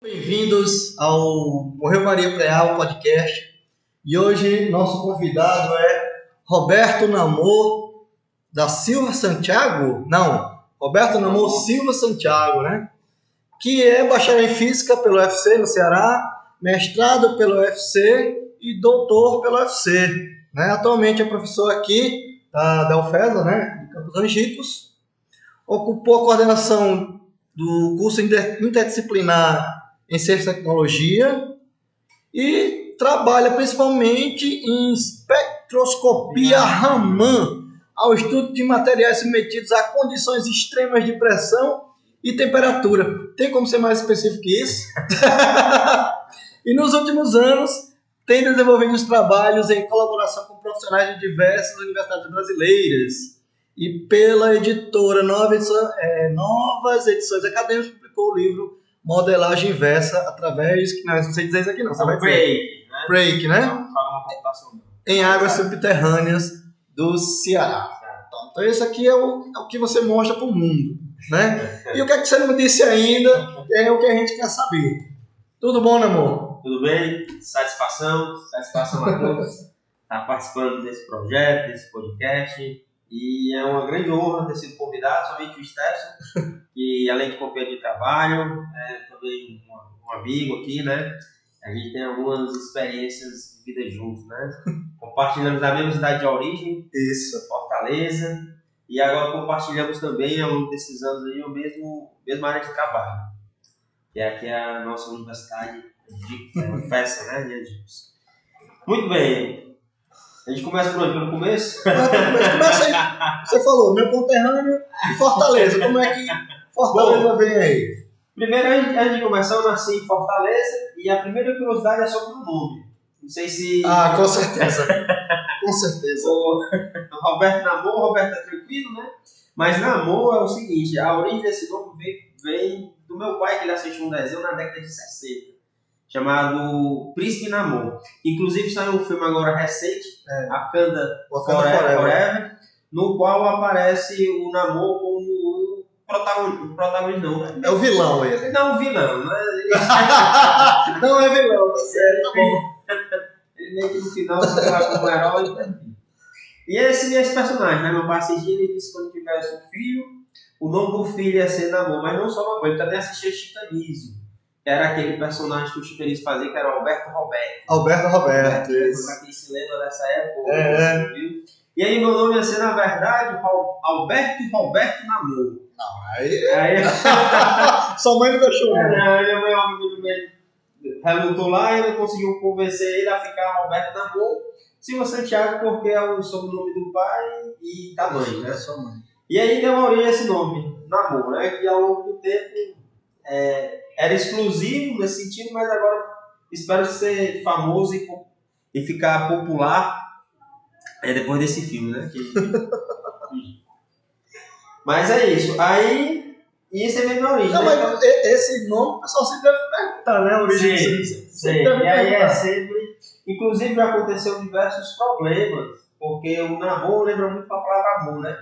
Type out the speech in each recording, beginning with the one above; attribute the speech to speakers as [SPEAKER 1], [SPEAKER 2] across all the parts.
[SPEAKER 1] Bem-vindos ao Morreu Maria Preal podcast. E hoje nosso convidado é Roberto Namor da Silva Santiago? Não, Roberto Namor Silva Santiago, né? Que é bacharel em Física pelo UFC no Ceará, mestrado pelo UFC e doutor pelo UFC, né? Atualmente é professor aqui da UFESA, né? De Campos Angicos. Ocupou a coordenação do curso interdisciplinar em Ciência e Tecnologia e trabalha principalmente em espectroscopia Raman, ao estudo de materiais submetidos a condições extremas de pressão e temperatura. Tem como ser mais específico que isso? E nos últimos anos tem desenvolvido os trabalhos em colaboração com profissionais de diversas universidades brasileiras e pela editora Novas Edições Acadêmicas publicou o livro Modelagem Inversa através, não sei dizer isso aqui não, você vai dizer. Break, né? Em águas subterrâneas do Ceará. Então esse aqui é o que você mostra para o mundo, né? E o que é que você não disse ainda é o que a gente quer saber. Tudo bom, amor?
[SPEAKER 2] Tudo bem? Satisfação a todos estar participando desse projeto, desse podcast. E é uma grande honra ter sido convidado, somente o Stefson, que além de companheiro de trabalho, é também um amigo aqui, né? A gente tem algumas experiências de vida juntos, né? Compartilhamos a mesma cidade de origem,
[SPEAKER 1] Isso.
[SPEAKER 2] Fortaleza, e agora compartilhamos também, ao longo desses anos aí, a mesma área de trabalho, que aqui é a nossa universidade de UFESA, né? De Angicos. Muito bem. A gente começa por onde? Pelo começo?
[SPEAKER 1] Começa aí. Você falou, meu conterrâneo e Fortaleza. Como é que Fortaleza vem aí?
[SPEAKER 2] Primeiro, antes de começar, eu nasci em Fortaleza e a primeira curiosidade é sobre o nome. Não sei se...
[SPEAKER 1] Com certeza. Com certeza.
[SPEAKER 2] O Roberto Namor, o Roberto é tranquilo, né? Mas Namor é o seguinte, a origem desse nome vem do meu pai, que ele assistiu um desenho na década de 60. Chamado Príncipe Namor. Inclusive saiu um filme agora recente, Wakanda Forever, no qual aparece o Namor como o protagonista, não, né?
[SPEAKER 1] É o vilão ele.
[SPEAKER 2] Não, o vilão, né?
[SPEAKER 1] Não é vilão, tá certo, tá bom.
[SPEAKER 2] Ele meio que no final fica lá como herói. E esse personagem, né? Meu pai assistia, ele disse que quando tivesse um filho, o nome do filho ia ser Namor, mas não só Namor, ele também assistia Chicanísio. Era aquele personagem que o Chicanismo fazia, que era Alberto Roberto.
[SPEAKER 1] Isso.
[SPEAKER 2] Pra quem se lembra dessa época. Viu? E aí meu nome ia ser, na verdade, Alberto Roberto Namor.
[SPEAKER 1] Não, aí... Sua mãe não deixou.
[SPEAKER 2] Minha mãe relutou lá e ele conseguiu convencer ele a ficar Roberto Namor. Silva Santiago, porque é o sobrenome do pai e da mãe, né?
[SPEAKER 1] Sua mãe.
[SPEAKER 2] E aí deu origem a esse nome, Namor, né? Que ao longo do tempo... era exclusivo nesse sentido, mas agora espero ser famoso e ficar popular depois desse filme, né? Mas é isso. Aí, isso é mesmo a origem.
[SPEAKER 1] Não,
[SPEAKER 2] né?
[SPEAKER 1] mas esse nome o pessoal sempre deve perguntar, né? A origem
[SPEAKER 2] Sim. E aí é sempre... Inclusive já aconteceu diversos problemas, porque o namoro lembra muito a palavra amor, né?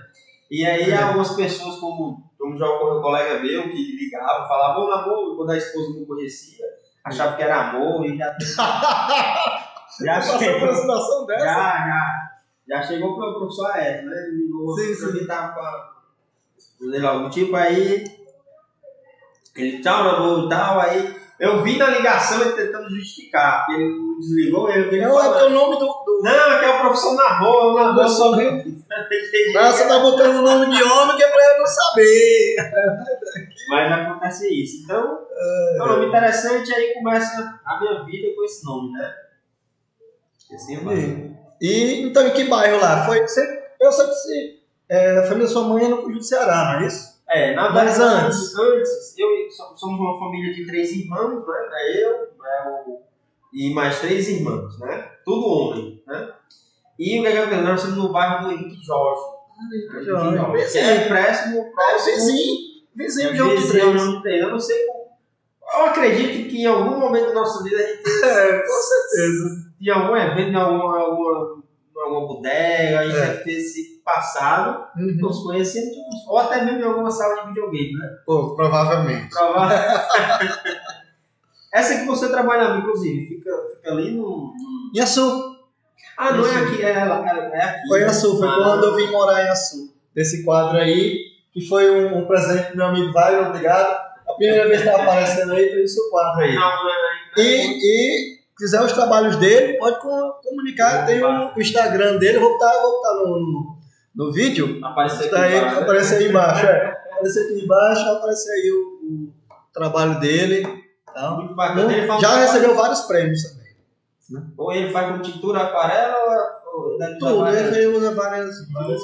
[SPEAKER 2] E aí algumas pessoas, como já ocorreu um colega meu, que ligava, falava, ô namoro, quando a esposa não conhecia, achava que era amor e já... já
[SPEAKER 1] chegou por uma situação dessa?
[SPEAKER 2] Já chegou para o professor Aécio, né? Ele ligou, ele tava com algum tipo, aí ele, tchau, namoro e tal, aí eu vi na ligação ele tentando justificar, porque ele não desligou, ele
[SPEAKER 1] não, é o nome do...
[SPEAKER 2] Não, é que é o professor Namor, o Namor só viu.
[SPEAKER 1] Não, você tá botando o nome de homem que é pra eu não saber.
[SPEAKER 2] Mas acontece isso. Então, é um nome interessante, aí começa a minha vida com esse nome, né? E assim vai.
[SPEAKER 1] E então, em que bairro lá? Eu sei que a família da sua mãe é no Conjunto Ceará, não é isso?
[SPEAKER 2] Na
[SPEAKER 1] Mas
[SPEAKER 2] verdade,
[SPEAKER 1] antes
[SPEAKER 2] somos uma família de 3 irmãos, né? E mais 3 irmãos, né? Tudo homem, né? E o que aconteceu? Nós estamos no bairro do Henrique Jorge.
[SPEAKER 1] Jorge.
[SPEAKER 2] Que é próximo.
[SPEAKER 1] Vizinho de João de Três.
[SPEAKER 2] Eu não sei como. Eu acredito que em algum momento da nossa vida a gente
[SPEAKER 1] com certeza.
[SPEAKER 2] Em algum evento, em alguma bodega, a gente deve ter se passado, nos conhecemos, ou até mesmo em alguma sala de videogame, né?
[SPEAKER 1] Pô, provavelmente.
[SPEAKER 2] Essa que você trabalhava, inclusive, fica ali no...
[SPEAKER 1] Em Açu.
[SPEAKER 2] Ah, não é aqui, é aqui.
[SPEAKER 1] Foi em Açu, foi quando eu vim morar em Açu. Desse quadro aí, que foi um presente do meu amigo Wagner, obrigado. A primeira vez que está aparecendo aí foi o seu quadro aí. E quiser os trabalhos dele, pode comunicar. Tem o Instagram dele, vou botar no vídeo.
[SPEAKER 2] Aparece
[SPEAKER 1] aí embaixo. Aparece aqui embaixo, aparece aí o trabalho dele. Tá?
[SPEAKER 2] Muito bacana. Ele
[SPEAKER 1] já recebeu vários prêmios também.
[SPEAKER 2] Né? Ou ele faz com tintura aquarela ou
[SPEAKER 1] tudo, ele usa várias coisas.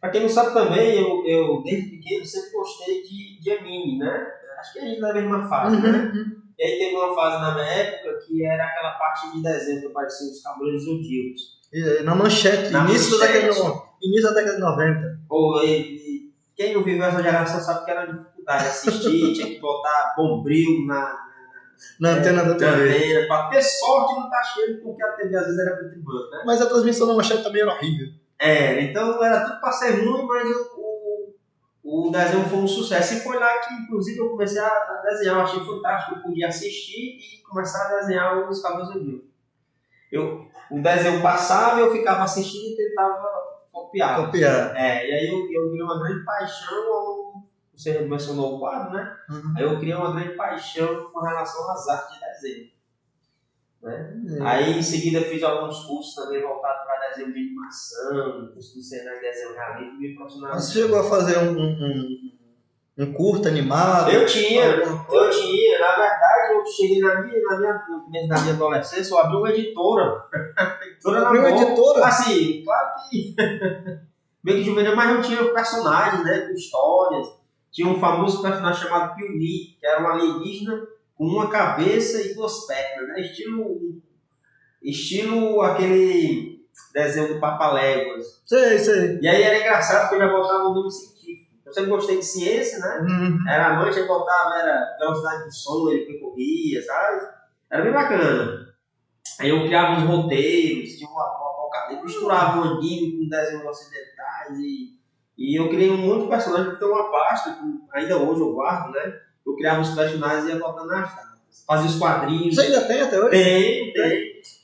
[SPEAKER 2] Pra quem não sabe também, eu desde pequeno sempre gostei de anime, né? Acho que a gente tá na mesma fase, né? E aí teve uma fase na minha época que era aquela parte de desenho que aparecia os Cavaleiros Zodíacos.
[SPEAKER 1] Na manchete, início da década de 90.
[SPEAKER 2] Quem não viveu essa geração sabe que era dificuldade de assistir, tinha que botar bombril na
[SPEAKER 1] antena da TV.
[SPEAKER 2] Pra ter sorte de não estar cheio, porque a TV às vezes era preto e branco, né?
[SPEAKER 1] Mas a transmissão da manchete também era horrível.
[SPEAKER 2] Então era tudo pra ser ruim, mas o desenho foi um sucesso. E foi lá que, inclusive, eu comecei a desenhar. Eu achei fantástico, eu podia assistir e começar a desenhar os Cavaleiros do Zodíaco. O desenho passava, eu ficava assistindo e tentava copiar. E aí eu criei uma grande paixão, você mencionou o quadro, né? Aí eu criei uma grande paixão com relação às artes de desenho. Né? Aí em seguida fiz alguns cursos também voltados para desenho de animação, curso do Senai de desenho realista, me profissionalizei.
[SPEAKER 1] Você chegou a fazer um curto animado?
[SPEAKER 2] Eu tinha. Na verdade, eu cheguei no começo da minha adolescência, eu abri uma editora.
[SPEAKER 1] Abriu uma editora?
[SPEAKER 2] Assim, claro que meio que juvenil, mas não tinha personagens, né, com histórias. Tinha um famoso personagem chamado Piuí, que era um alienígena com uma cabeça e duas pernas, né? Estilo aquele desenho do Papaléguas.
[SPEAKER 1] Sei.
[SPEAKER 2] E aí era engraçado porque eu já botava um nome científico. Eu sempre gostei de ciência, né? Era amante, eu botava, era velocidade do som, ele percorria, sabe? Era bem bacana. Aí eu criava uns roteiros, tinha um apocalipse, misturava um anime com desenhos ocidentais e eu criei um monte de personagens que tem uma pasta, que ainda hoje eu guardo, né? Eu criava os personagens e ia botando nas datas. Fazia os quadrinhos.
[SPEAKER 1] Você ainda tem até hoje?
[SPEAKER 2] Tem.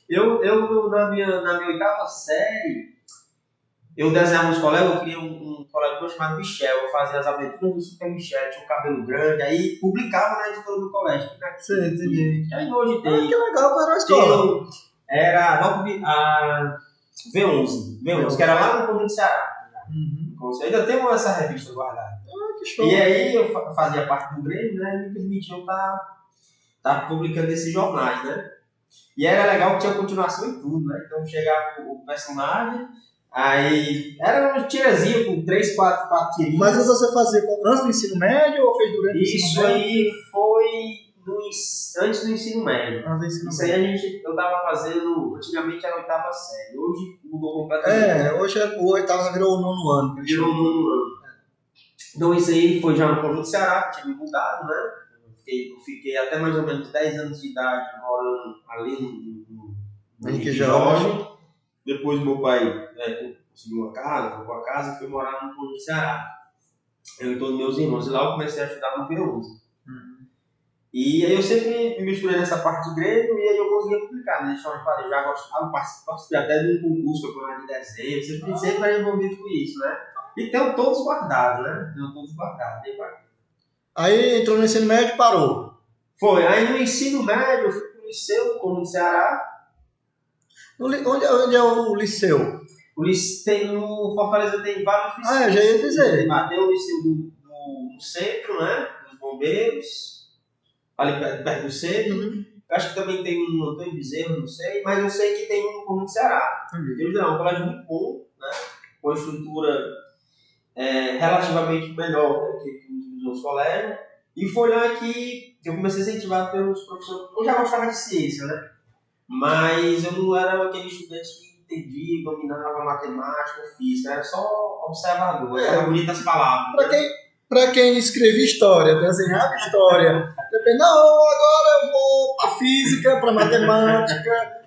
[SPEAKER 2] Eu na minha oitava série, eu desenhava uns colegas, eu criei um colega meu chamado Michel, eu fazia as aventuras do Super Michel, tinha um cabelo grande, aí publicava na editora do colégio.
[SPEAKER 1] Sim, entendi.
[SPEAKER 2] Aí hoje tem.
[SPEAKER 1] Que legal para a escola.
[SPEAKER 2] Era a V11, que era lá no Conjunto Ceará. Ainda tem essa revista guardada.
[SPEAKER 1] Que show.
[SPEAKER 2] E aí eu fazia parte do Grêmio, né, e me permitiu estar publicando esses jornais, né? E era legal que tinha continuação em tudo, né? Então chegava o personagem, aí era um tirazinho com 3, 4 tirinhos.
[SPEAKER 1] Mas você fazia antes do ensino médio ou fez durante o ensino médio?
[SPEAKER 2] Isso aí foi antes do ensino médio. Isso aí eu estava fazendo, antigamente era a oitava série, hoje mudou completamente.
[SPEAKER 1] Hoje o oitava virou o nono ano.
[SPEAKER 2] Virou o nono ano. Então isso aí foi já no Conjunto Ceará, que tinha me mudado, né? Eu fiquei até mais ou menos 10 anos de idade morando ali no Henrique Jorge. Depois meu pai conseguiu uma casa, comprou a casa e foi morar no Conjunto Ceará. Eu e todos meus irmãos. E lá eu comecei a estudar no V11. E aí eu sempre me misturei nessa parte de Grêmio e aí eu conseguia publicar, né? Eu já gostava, participei até de um concurso de desenho, sempre era envolvido com isso, né? E tenho todos guardados, né?
[SPEAKER 1] Aí entrou no ensino médio e parou.
[SPEAKER 2] Foi. Aí no ensino médio eu fui pro liceu, no Conjunto Ceará.
[SPEAKER 1] Onde é o liceu?
[SPEAKER 2] O liceu no Fortaleza tem vários liceus.
[SPEAKER 1] Eu já ia dizer.
[SPEAKER 2] Tem o liceu do centro, né? Dos bombeiros. Ali perto do centro. Acho que também tem um Antônio Bezerra, não sei. Mas eu sei que tem um no Conjunto Ceará. Um colégio muito bom, né? Com a estrutura relativamente melhor que os outros colégios. E foi lá que eu comecei a incentivar pelos professores. Eu já gostava de ciência, né? Mas eu não era aquele estudante que entendia, dominava matemática ou física. Era só observador. Era bonita as palavras.
[SPEAKER 1] Para quem escrevia história, desenhava história. Não, agora eu vou para física, para matemática.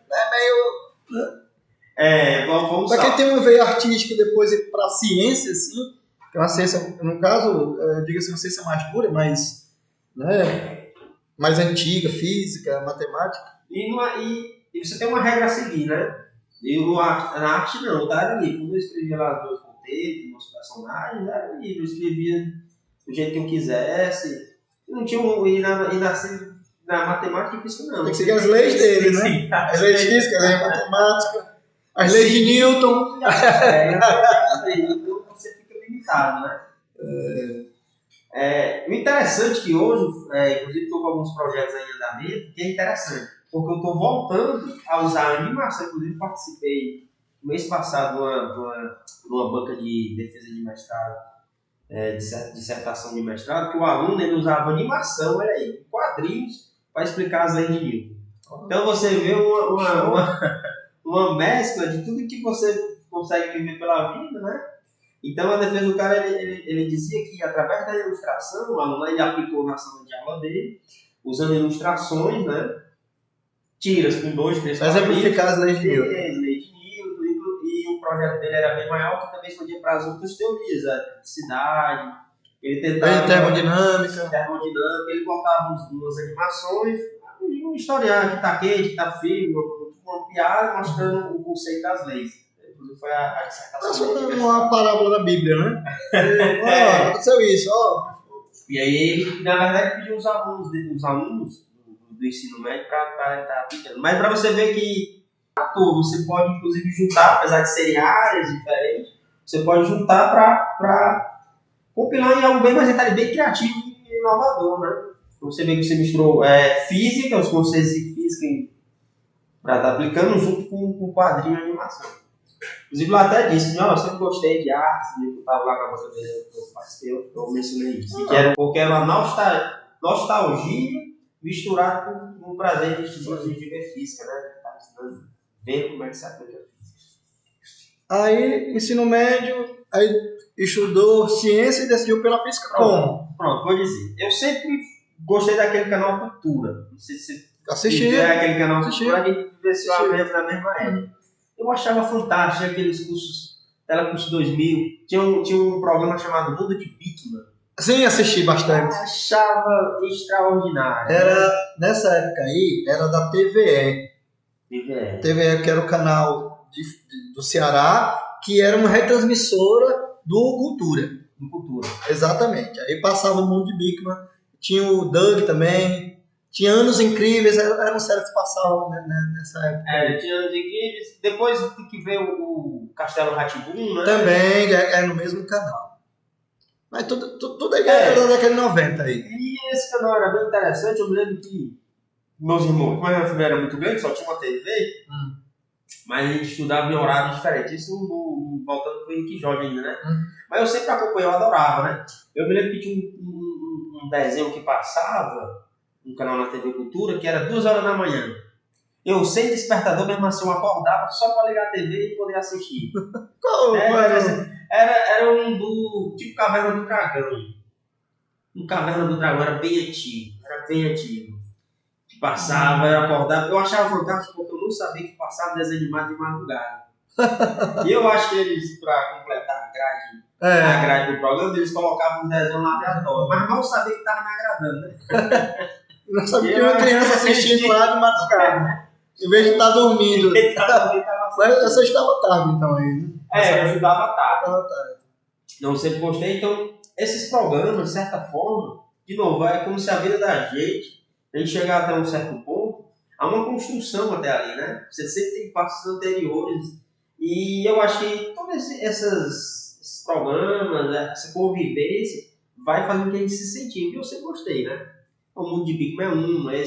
[SPEAKER 2] Vamos
[SPEAKER 1] para quem tem uma veia artística e depois ir para ciência, assim. Que é uma ciência, no caso, diga-se uma ciência mais dura, mas, né, mais antiga, física, matemática.
[SPEAKER 2] E você tem uma regra a seguir, né? Na arte não, tá? Era livre. Quando eu escrevia lá os meus contextos, meus personagens, era livre. Eu escrevia do jeito que eu quisesse. Não tinha na matemática e física, não.
[SPEAKER 1] Tem que seguir as leis dele, né? As leis físicas, as leis matemáticas, as leis de Newton.
[SPEAKER 2] Então você fica limitado, né? O interessante é que hoje, inclusive estou com alguns projetos aí em andamento, que é interessante, porque eu estou voltando a usar a animação. Inclusive participei no mês passado de uma banca de defesa de mestrado, dissertação de mestrado, que o aluno ele usava animação, olha aí, quadrinhos, para explicar as leis de Newton. Então você vê uma mescla de tudo que você consegue viver pela vida, né? Então a defesa do cara, ele dizia que através da ilustração, o aluno ele aplicou na sala de aula dele, usando ilustrações, né? Tiras com 2, 3
[SPEAKER 1] para exemplificar as leis de Newton.
[SPEAKER 2] E o projeto dele era bem maior, que também expandia para as outras teorias, a eletricidade, ele tentava...
[SPEAKER 1] Termodinâmica,
[SPEAKER 2] ele botava umas animações, um historiar que tá quente, que tá frio, uma piada mostrando o conceito das leis. Inclusive foi a dissertação.
[SPEAKER 1] Uma parábola da Bíblia, né? Aconteceu isso, ó.
[SPEAKER 2] E aí ele, na verdade, pediu os alunos do ensino médio para estar aplicando. Mas para você ver que você pode, inclusive, juntar, apesar de serem áreas diferentes, você pode juntar para compilar em algo bem mais bem criativo e inovador, né? Então você vê que você misturou física, os conceitos de física para estar aplicando junto com quadrinho e animação. Inclusive, lá até disse, eu sempre gostei de arte, eu estava lá na banca dele, eu mencionei isso. Porque era uma nostalgia misturada com o prazer de ver física, né? Ver como é que se aplica a física.
[SPEAKER 1] Aí, ensino médio, aí estudou ciência e decidiu pela física. Como?
[SPEAKER 2] Pronto, vou dizer. Eu sempre gostei daquele canal Cultura. Não sei se
[SPEAKER 1] assisti.
[SPEAKER 2] Aquele canal Cultura, a gente vivenciou na mesma época. Eu achava fantástico aqueles cursos, Telecurso 2000. Tinha um programa chamado Mundo de Bikman.
[SPEAKER 1] Sim, assisti bastante.
[SPEAKER 2] Eu achava extraordinário.
[SPEAKER 1] Nessa época aí, era da TVE. TVE, que era o canal do Ceará, que era uma retransmissora do Cultura. Exatamente. Aí passava o Mundo de Bikman. Tinha o Doug também. Tinha Anos Incríveis, eram séries que passavam nessa época.
[SPEAKER 2] Tinha Anos Incríveis. Depois que veio o Castelo Rá-Tim-Bum, né?
[SPEAKER 1] Também, é no mesmo canal. Mas tudo aí era da década de 90 aí.
[SPEAKER 2] E esse canal era bem interessante. Eu me lembro que meus irmãos, como a minha família era muito grande, só tinha uma TV, mas a gente estudava em horários diferentes. Isso voltando para o Henrique Jorge ainda, né? Mas eu sempre acompanhei, eu adorava, né? Eu me lembro que tinha um desenho que passava, um canal na TV Cultura, que era 2 horas da manhã. Eu, sem despertador, mesmo assim, eu acordava só para ligar a TV e poder assistir. Era um do tipo Caverna do Dragão. Um Caverna do Dragão era bem antigo. Que passava, eu acordava. Eu achava fantástico porque eu não sabia que passava desenho animado de madrugada. E eu acho que eles, para completar a grade do programa, eles colocavam um desenho lá aleatório. Mas mal sabia que estava me agradando, né?
[SPEAKER 1] Não sabia que uma criança assistindo lá de madrugada. Em vez de estar dormindo. Mas você estava tarde, então, aí, né?
[SPEAKER 2] Eu ajudava tarde. Não sempre gostei. Então, esses programas, de certa forma, de novo, é como se a vida da gente chegar até um certo ponto, há uma construção até ali, né? Você sempre tem passos anteriores. E eu acho que todos esses programas, essa convivência, vai fazer com que a gente se sentir. E eu sempre gostei, né? O Mundo de Bikman é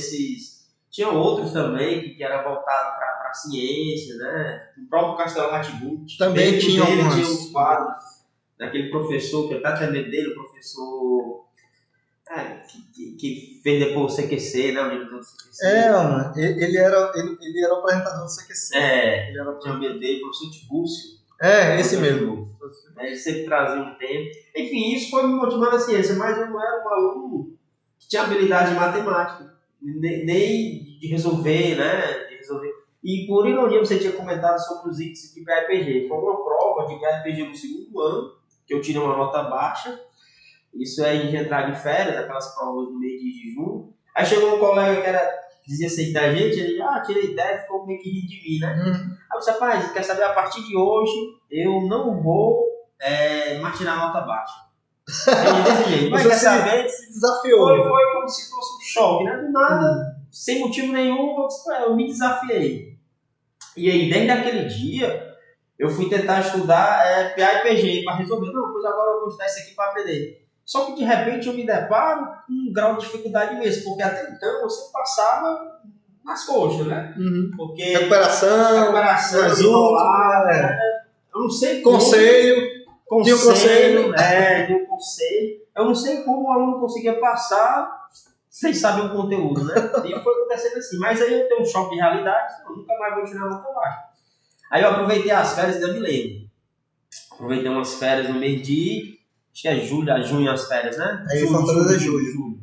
[SPEAKER 2] tinha outros também que era voltado para a ciência, né? O próprio Castelo Rá-Tim-Bum
[SPEAKER 1] também tinha
[SPEAKER 2] uns quadros daquele professor, que eu até lembrei dele, o professor que fez depois o CQC, né? O diretor do CQC.
[SPEAKER 1] Ele era o apresentador do CQC.
[SPEAKER 2] Ele era o professor Tibúrcio.
[SPEAKER 1] Esse mesmo.
[SPEAKER 2] Ele sempre trazia um tempo. Enfim, isso foi me motivando a ciência, mas eu não era um aluno que tinha habilidade em matemática, nem de resolver, né? E por ironia, você tinha comentado sobre os índices de PRPG. Foi uma prova de PRPG no segundo ano, que eu tirei uma nota baixa. Isso é de entrar de férias, aquelas provas no mês de junho. Aí chegou um colega que dizia assim inteligente, ele, tirei 10, ficou meio que rindo de mim, né? Aí eu disse, rapaz, quer saber, a partir de hoje, eu não vou mais tirar nota baixa. Ele desse jeito, mas quer saber?
[SPEAKER 1] Se desafiou.
[SPEAKER 2] Foi como se fosse um choque, né? Do nada, sem motivo nenhum, eu me desafiei. E aí, desde aquele dia, eu fui tentar estudar PA e PG para resolver. Não, pois agora eu vou estudar isso aqui para aprender. Só que de repente eu me deparo com um grau de dificuldade mesmo, porque até então eu sempre passava nas coxas, né? Porque
[SPEAKER 1] recuperação,
[SPEAKER 2] enrolar, eu não sei como.
[SPEAKER 1] Conselho.
[SPEAKER 2] Tinha um conselho. Eu não sei como o aluno conseguia passar sem saber o conteúdo, né? E foi acontecendo assim. Mas aí eu tenho um choque de realidade, eu nunca mais vou tirar nota baixa. Aí eu aproveitei as férias e ainda me lembro. Aproveitei umas férias no mês de... Acho que é junho as férias, né?
[SPEAKER 1] Aí Fortaleza é julho.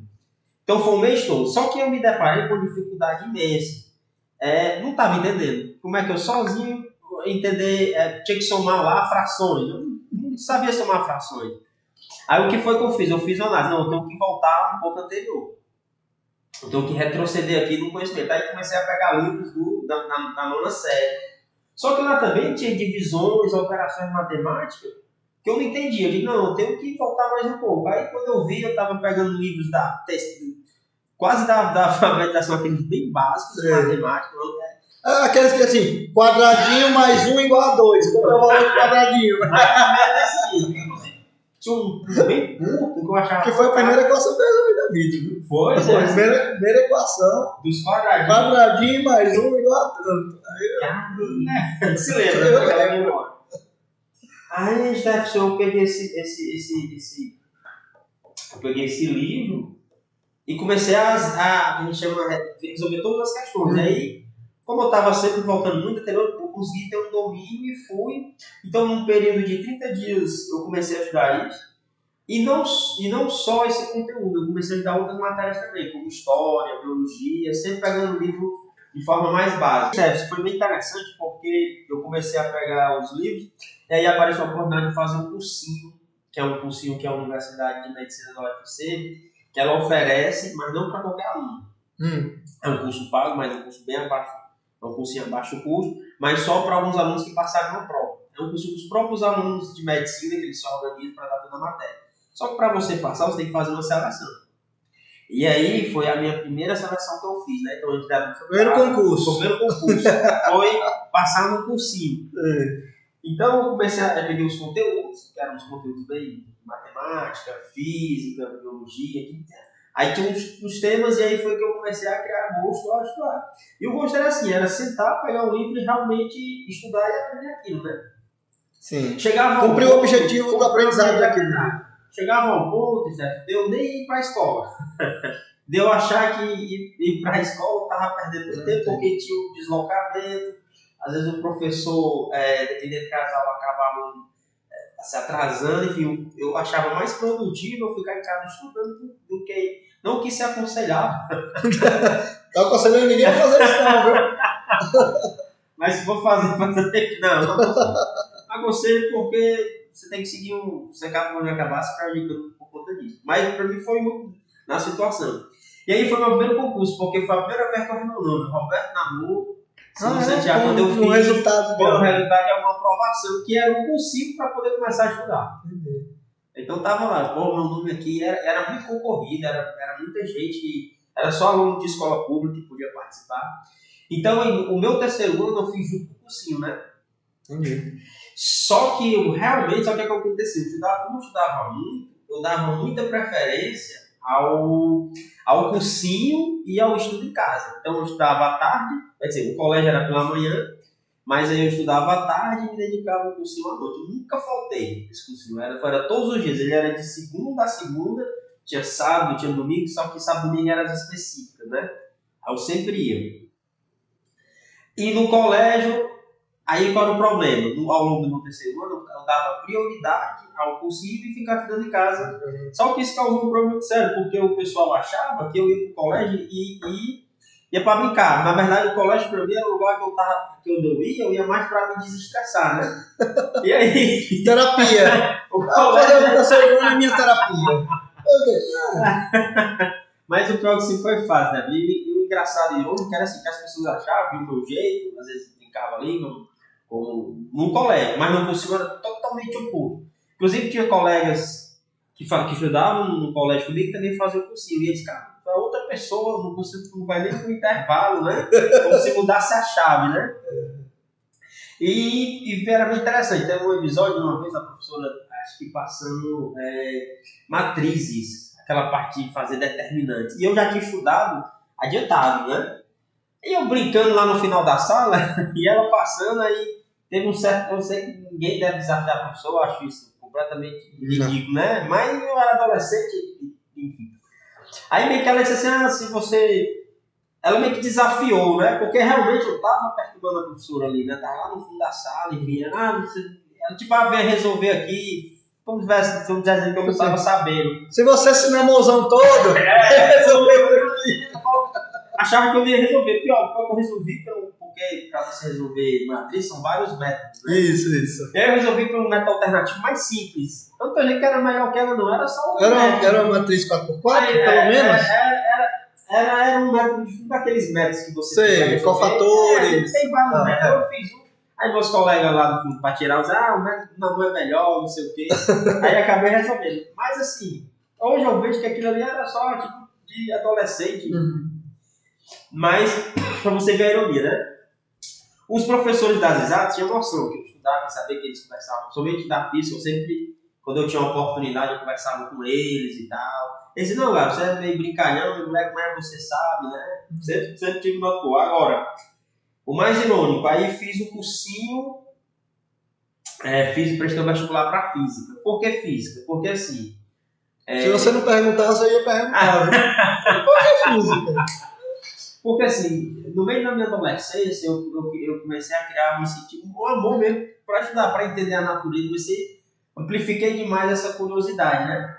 [SPEAKER 2] Então foi um mês todo. Só que eu me deparei com dificuldade imensa. Não estava entendendo. Como é que eu sozinho entender... tinha que somar lá frações. Eu não sabia somar frações. Aí o que foi que eu fiz? Eu fiz uma análise. Não, eu tenho que voltar um pouco anterior. Eu tenho que retroceder aqui no conhecimento. Aí comecei a pegar livros da nona série. Só que lá também tinha divisões, operações matemáticas que eu não entendia. Eu digo, não, eu tenho que voltar mais um pouco. Aí quando eu vi, eu estava pegando livros quase da alfabetização, aqueles bem básicos de matemática.
[SPEAKER 1] Aqueles que assim, quadradinho mais 1 igual a 2. Qual é o valor do quadradinho?
[SPEAKER 2] Tinha um bem curto que eu achava...
[SPEAKER 1] Que foi a primeira equação que eu resolvi da vida, viu?
[SPEAKER 2] Foi
[SPEAKER 1] a primeira equação.
[SPEAKER 2] Dos quadradinhos.
[SPEAKER 1] Quadradinho mais 1 igual a tanto.
[SPEAKER 2] Aí se lembra. Aí, Jefferson, eu peguei esse livro e comecei a resolver todas as questões. Aí, como eu estava sempre voltando muito anterior, eu consegui ter um domínio e fui. Então, num período de 30 dias, eu comecei a estudar isso. E não só esse conteúdo, eu comecei a estudar outras matérias também, como história, biologia, sempre pegando o livro de forma mais básica. Isso foi bem interessante porque eu comecei a pegar os livros e aí apareceu a oportunidade de fazer um cursinho, que é a Universidade de Medicina da UFC, que ela oferece, mas não para qualquer aluno. É um curso pago, mas é um curso bem abaixo, é um cursinho abaixo do curso, mas só para alguns alunos que passaram na prova. É um curso dos próprios alunos de medicina que eles se organizam para dar toda a matéria. Só que para você passar, você tem que fazer uma seleção. E aí foi a minha primeira seleção que eu fiz, né? Então,
[SPEAKER 1] primeiro concurso.
[SPEAKER 2] Foi passar no cursinho. Então eu comecei a pegar os conteúdos, que eram os conteúdos bem matemática, física, biologia, aí tinha uns temas e aí foi que eu comecei a criar gosto a estudar. E o gosto era assim, era sentar, pegar um livro e realmente estudar e aprender aquilo, né?
[SPEAKER 1] Sim. Cumprir o objetivo do aprendizado daquilo.
[SPEAKER 2] Chegava ao ponto, de eu nem ir para a escola. De eu achar que ir para a escola eu estava perdendo muito tempo, porque tinha um deslocamento. Às vezes o professor, dependendo de casal, acabava se atrasando. Enfim, eu achava mais produtivo eu ficar em casa estudando do que... Não que se aconselhava.
[SPEAKER 1] Não aconselhando ninguém a fazer isso não, viu?
[SPEAKER 2] Mas se for fazer... Não aconselho porque... Você tem que seguir você acaba de acabar se prejudicando por conta disso. Mas para mim foi muito na situação. E aí foi meu primeiro concurso, porque foi a primeira vez que eu vi meu nome, Roberto Namor. Quando eu fiz,
[SPEAKER 1] o resultado
[SPEAKER 2] é uma aprovação, que era um cursinho para poder começar a estudar. Então tava lá, meu nome aqui era muito concorrido, era muita gente, era só aluno de escola pública que podia participar. Então o meu terceiro ano eu fiz junto com o cursinho, né?
[SPEAKER 1] Entendi.
[SPEAKER 2] Só que eu realmente, sabe o que aconteceu? Como eu estudava muito, eu dava muita preferência ao cursinho e ao estudo em casa. Então eu estudava à tarde, quer dizer, o colégio era pela manhã, mas aí eu estudava à tarde e me dedicava ao cursinho à noite. Eu nunca faltei esse cursinho, era todos os dias. Ele era de segunda a segunda, tinha sábado, tinha domingo, só que sábado e domingo eram as específicas, né? Aí eu sempre ia. E no colégio... Aí qual era o problema? Ao longo do meu terceiro ano, eu dava prioridade ao cursinho e ficava estudando em casa. Só que isso causou um problema muito sério, porque o pessoal achava que eu ia para o colégio e ia para brincar. Na verdade, o colégio para mim era o lugar que eu ia mais para me desestressar, né? E aí...
[SPEAKER 1] Terapia. O colégio é minha terapia.
[SPEAKER 2] Mas o pior que sim foi fácil, né? E o engraçado e irônico era assim, que as pessoas achavam, viu o meu jeito, às vezes brincava ali, como no colégio, mas no cursinho era totalmente oposto. Inclusive tinha colegas que estudavam no colégio comigo que também faziam o cursinho. E eles, cara, a outra pessoa no cursinho não vai nem pro intervalo, né? Como se mudasse a chave, né? E era muito interessante. Teve um episódio, uma vez, a professora, acho que passando matrizes, aquela parte de fazer determinantes. E eu já tinha estudado adiantado, né? E eu brincando lá no final da sala, e ela passando, aí teve um certo. Eu sei que ninguém deve desafiar a professora, eu acho isso completamente ridículo, né? Mas eu era adolescente, enfim. Aí meio que ela disse assim: ah, se você. Ela meio que desafiou, né? Porque realmente eu tava perturbando a professora ali, né? Tava lá no fundo da sala e vinha, você. Ela tipo, vem resolver aqui. Como se tivesse dizendo que eu não estava sabendo.
[SPEAKER 1] Se você se namorzão todo, resolveu.
[SPEAKER 2] Achava que eu ia resolver. Pior, porque eu resolvi porque para você resolver matriz são vários métodos, né?
[SPEAKER 1] Isso.
[SPEAKER 2] Eu resolvi por um método alternativo mais simples. Eu não tô dizendo que era melhor que ela, não. Era só um
[SPEAKER 1] Era uma matriz 4x4, pelo menos?
[SPEAKER 2] Era um método daqueles métodos que você
[SPEAKER 1] sei, cofatores.
[SPEAKER 2] Tem vários métodos. Eu fiz um. Aí meus colegas lá do fundo, para tirar os, o método não é melhor, não sei o quê. Aí acabei resolvendo. Mas assim, hoje eu vejo que aquilo ali era só tipo de adolescente. Mas, para você ver a ironia, né? Os professores das exatas tinham noção que eu estudava e sabia que eles conversavam. Somente da física, eu sempre, quando eu tinha uma oportunidade, eu conversava com eles e tal. Eles diziam, não, cara, você é meio brincalhão, moleque, mas você sabe, né? Sempre tive nota boa. Agora, o mais irônico, aí fiz um cursinho, prestei o vestibular para física. Por que física? Porque assim...
[SPEAKER 1] Se você não perguntasse, eu ia perguntar. Por que física?
[SPEAKER 2] Porque assim, no meio da minha adolescência, eu comecei a criar, me sentir um amor mesmo para estudar, para entender a natureza. Amplifiquei demais essa curiosidade, né?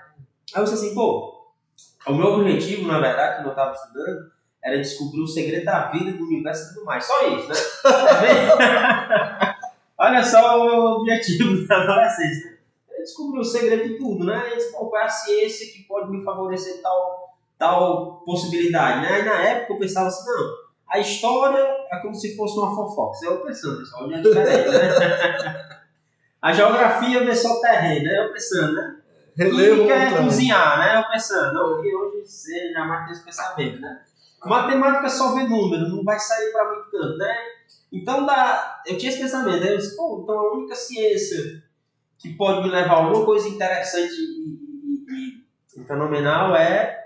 [SPEAKER 2] Aí eu disse assim, o meu objetivo, na verdade, quando eu estava estudando, era descobrir o segredo da vida, do universo e tudo mais. Só isso, né? Olha só o meu objetivo da adolescência. Eu descobri o segredo de tudo, né? Qual é a ciência que pode me favorecer tal possibilidade, né? Aí na época eu pensava assim, não, a história é como se fosse uma fofoca. Isso é eu pensando, pessoal, olha a diferença, né? A geografia vê só o terreno, né? Eu pensando, né?
[SPEAKER 1] Relevo
[SPEAKER 2] quer cozinhar, né? Eu pensando, não, que hoje você jamais tem esse pensamento, né? Matemática só vê número, não vai sair para muito tanto, né? Então eu tinha esse pensamento, né? Eu disse, então a única ciência que pode me levar a alguma coisa interessante e fenomenal é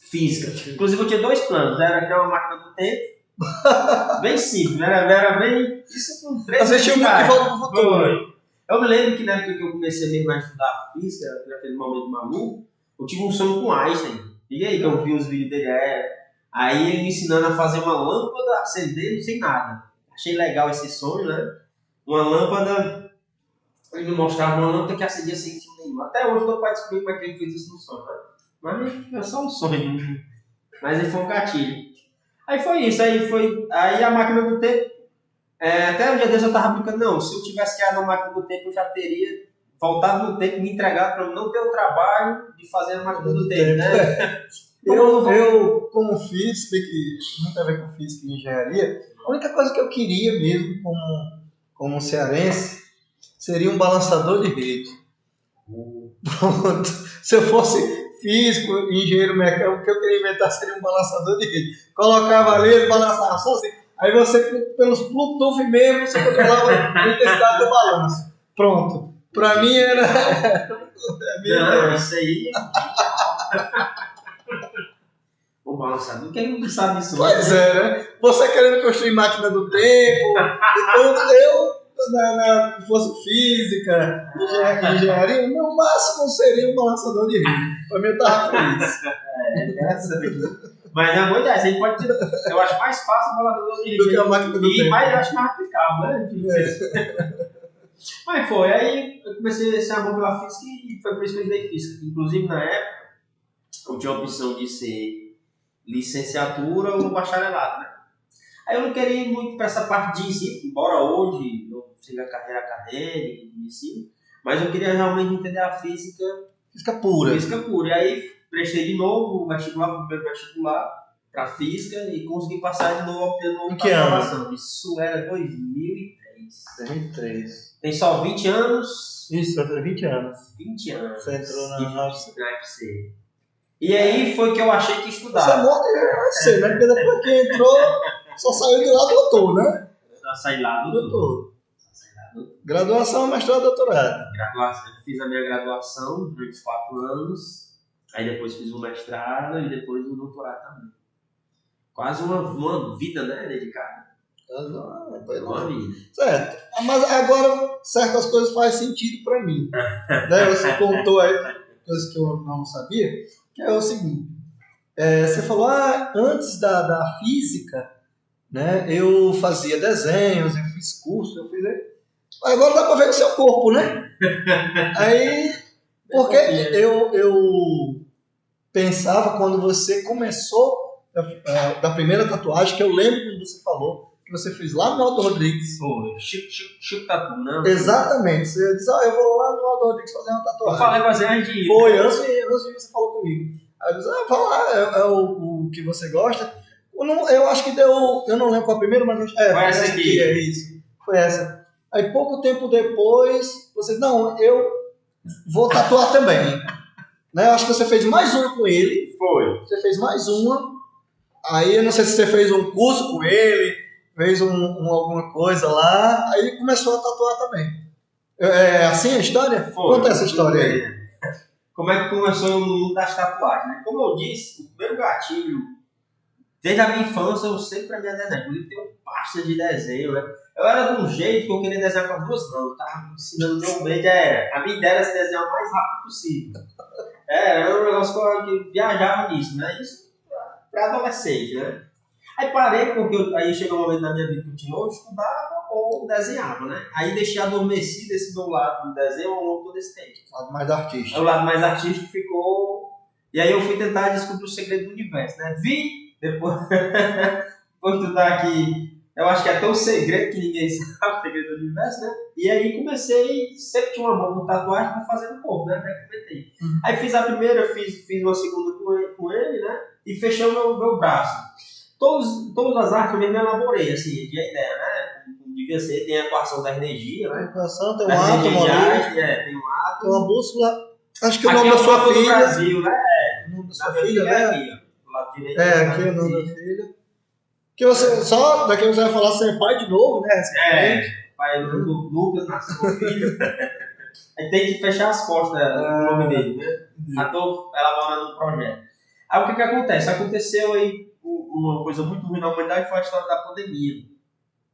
[SPEAKER 2] física. Inclusive eu tinha 2 planos, né? Era criar uma máquina do tempo, bem simples, né? Era bem... Isso com 3 anos de idade.
[SPEAKER 1] Volta pro futuro.
[SPEAKER 2] Eu me lembro que na época que eu comecei mesmo a estudar física, naquele momento maluco, eu tive um sonho com Einstein. E aí que eu vi os vídeos dele, aí ele me ensinando a fazer uma lâmpada acender sem nada. Achei legal esse sonho, né? Uma lâmpada, ele me mostrava uma lâmpada que acendia sem fio nenhum. Até hoje eu tô para descobrir como é que ele fez isso no sonho, né? Mas é só um sonho. Mas ele foi um gatilho. Aí foi isso, aí a máquina do tempo, até um dia desse eu tava brincando, não, se eu tivesse criado uma máquina do tempo, eu já teria voltado no tempo e me entregado para não ter o trabalho de fazer a máquina do tempo, né?
[SPEAKER 1] Eu, como físico, que muito a ver com física e engenharia, a única coisa que eu queria mesmo, como cearense, seria um balançador de rede. Pronto. Se eu fosse físico, engenheiro mecânico, o que eu queria inventar seria um balançador de rede. Colocava ali, ele balançava sozinho. Aí você, pelos Bluetooth mesmo, você controlava a intensidade do balanço. Pronto. Pra mim era...
[SPEAKER 2] Não, isso aí... O balançador, quem não sabe disso?
[SPEAKER 1] Pois né? Você querendo construir máquina do tempo, então eu, se fosse física, engenharia, no máximo seria um balançador de rede. Pra mim eu tava feliz.
[SPEAKER 2] Interessante. Mas é uma boa ideia, a gente pode ter, eu acho mais fácil o balançador de rede
[SPEAKER 1] do que a máquina do tempo.
[SPEAKER 2] Mas eu acho mais aplicável, né? Mas foi, aí eu comecei a ser amor pela física e foi por isso que eu estudei física. Inclusive na época, eu tinha a opção de ser licenciatura ou bacharelado, né? Aí eu não queria ir muito para essa parte de ensino, embora hoje eu siga a carreira acadêmica de ensino, mas eu queria realmente entender a física
[SPEAKER 1] pura.
[SPEAKER 2] Física pura. E aí prestei de novo o vestibular, o primeiro vestibular para física e consegui passar de novo, obtendo uma
[SPEAKER 1] Em que ano?
[SPEAKER 2] aprovação. Isso era 2003.
[SPEAKER 1] 2003.
[SPEAKER 2] Tem só 20 anos.
[SPEAKER 1] Isso, eu tenho 20 anos.
[SPEAKER 2] 20 anos.
[SPEAKER 1] Você entrou na
[SPEAKER 2] UFC. E aí foi que eu achei que
[SPEAKER 1] Você é
[SPEAKER 2] estudava.
[SPEAKER 1] morto de UFC, né? Porque depois que entrou, só saiu de lá doutor, né?
[SPEAKER 2] Eu saí lá do
[SPEAKER 1] Doutor. Graduação, mestrado, doutorado.
[SPEAKER 2] graduação. Eu fiz a minha graduação durante 4 anos. Aí depois fiz o mestrado e depois o doutorado também. Quase uma vida, né? Dedicada. Uma vida.
[SPEAKER 1] Certo. Mas agora certas coisas fazem sentido para mim. Né? Você contou aí coisas que eu não sabia, que é o seguinte. Você falou, antes da física, né, eu fazia desenhos, eu fiz curso, eu fiz... Agora dá para ver o seu corpo, né? Aí, porque eu pensava quando você começou da primeira tatuagem, que eu lembro quando você falou, que você fez lá no Aldo Rodrigues.
[SPEAKER 2] Foi, Chico Tatu, não?
[SPEAKER 1] Exatamente. Você disse, eu vou lá no Aldo Rodrigues fazer uma tatuagem.
[SPEAKER 2] Eu falei com você antes de ir.
[SPEAKER 1] Foi, antes de você falou comigo. Aí eu disse, vai lá, é o que você gosta. Eu acho que deu, eu não lembro qual a primeira, mas
[SPEAKER 2] foi essa aqui.
[SPEAKER 1] É isso. Foi essa. Aí pouco tempo depois, você, não, eu vou tatuar também. Né? Eu acho que você fez mais uma com ele.
[SPEAKER 2] Foi.
[SPEAKER 1] Você fez mais uma. Aí eu não sei se você fez um curso com ele, fez alguma coisa lá, aí começou a tatuar também. É assim a história?
[SPEAKER 2] Foi.
[SPEAKER 1] Conta essa história aí.
[SPEAKER 2] Como é que começou no mundo das tatuagens, né? Como eu disse, o primeiro gatilho, desde a minha infância, eu sempre amei desenhar. Inclusive, tenho pasta de desenho, né? Eu era de um jeito que eu queria desenhar com as 2 mãos. Eu tava ensinando meu meio, a minha ideia era se desenhar o mais rápido possível. Era um negócio que eu viajava nisso, né? Isso para adolescente, né? Aí parei, porque aí chegou um momento na minha vida que eu tinha ou estudava ou desenhava, né? Aí deixei adormecido esse meu lado do desenho ao longo todo esse tempo.
[SPEAKER 1] O lado mais artístico.
[SPEAKER 2] O lado mais artístico ficou... E aí eu fui tentar descobrir o segredo do universo, né? Vi, depois de estudar aqui, eu acho que é até um segredo que ninguém sabe, o segredo do universo, né? E aí comecei, sempre tinha uma mão com tatuagem para fazer no corpo, né? Até que comentei. Aí fiz a primeira, fiz uma segunda com ele, né? E fechei o meu braço. Todas as artes eu mesmo elaborei, assim, de ideia, né? Devia ser, tem a equação da energia, né?
[SPEAKER 1] A equação tem um átomo ali.
[SPEAKER 2] Tem um átomo.
[SPEAKER 1] Tem uma bússola. Acho que o
[SPEAKER 2] aqui
[SPEAKER 1] nome
[SPEAKER 2] é
[SPEAKER 1] da
[SPEAKER 2] o
[SPEAKER 1] sua
[SPEAKER 2] mapa do
[SPEAKER 1] filha.
[SPEAKER 2] Brasil, né?
[SPEAKER 1] O nome da
[SPEAKER 2] Da
[SPEAKER 1] sua
[SPEAKER 2] minha
[SPEAKER 1] filha,
[SPEAKER 2] filha é
[SPEAKER 1] né?
[SPEAKER 2] aqui, ó. Do lado direito.
[SPEAKER 1] Aqui é o nome da filha. Que você, só daqui você vai falar você é pai de novo, né?
[SPEAKER 2] Pai do Lucas, nasceu filho. Aí tem que fechar as costas do nome dele, né? Estou elaborando um projeto. Aí o que acontece? Aconteceu aí uma coisa muito ruim na humanidade, foi a história da pandemia,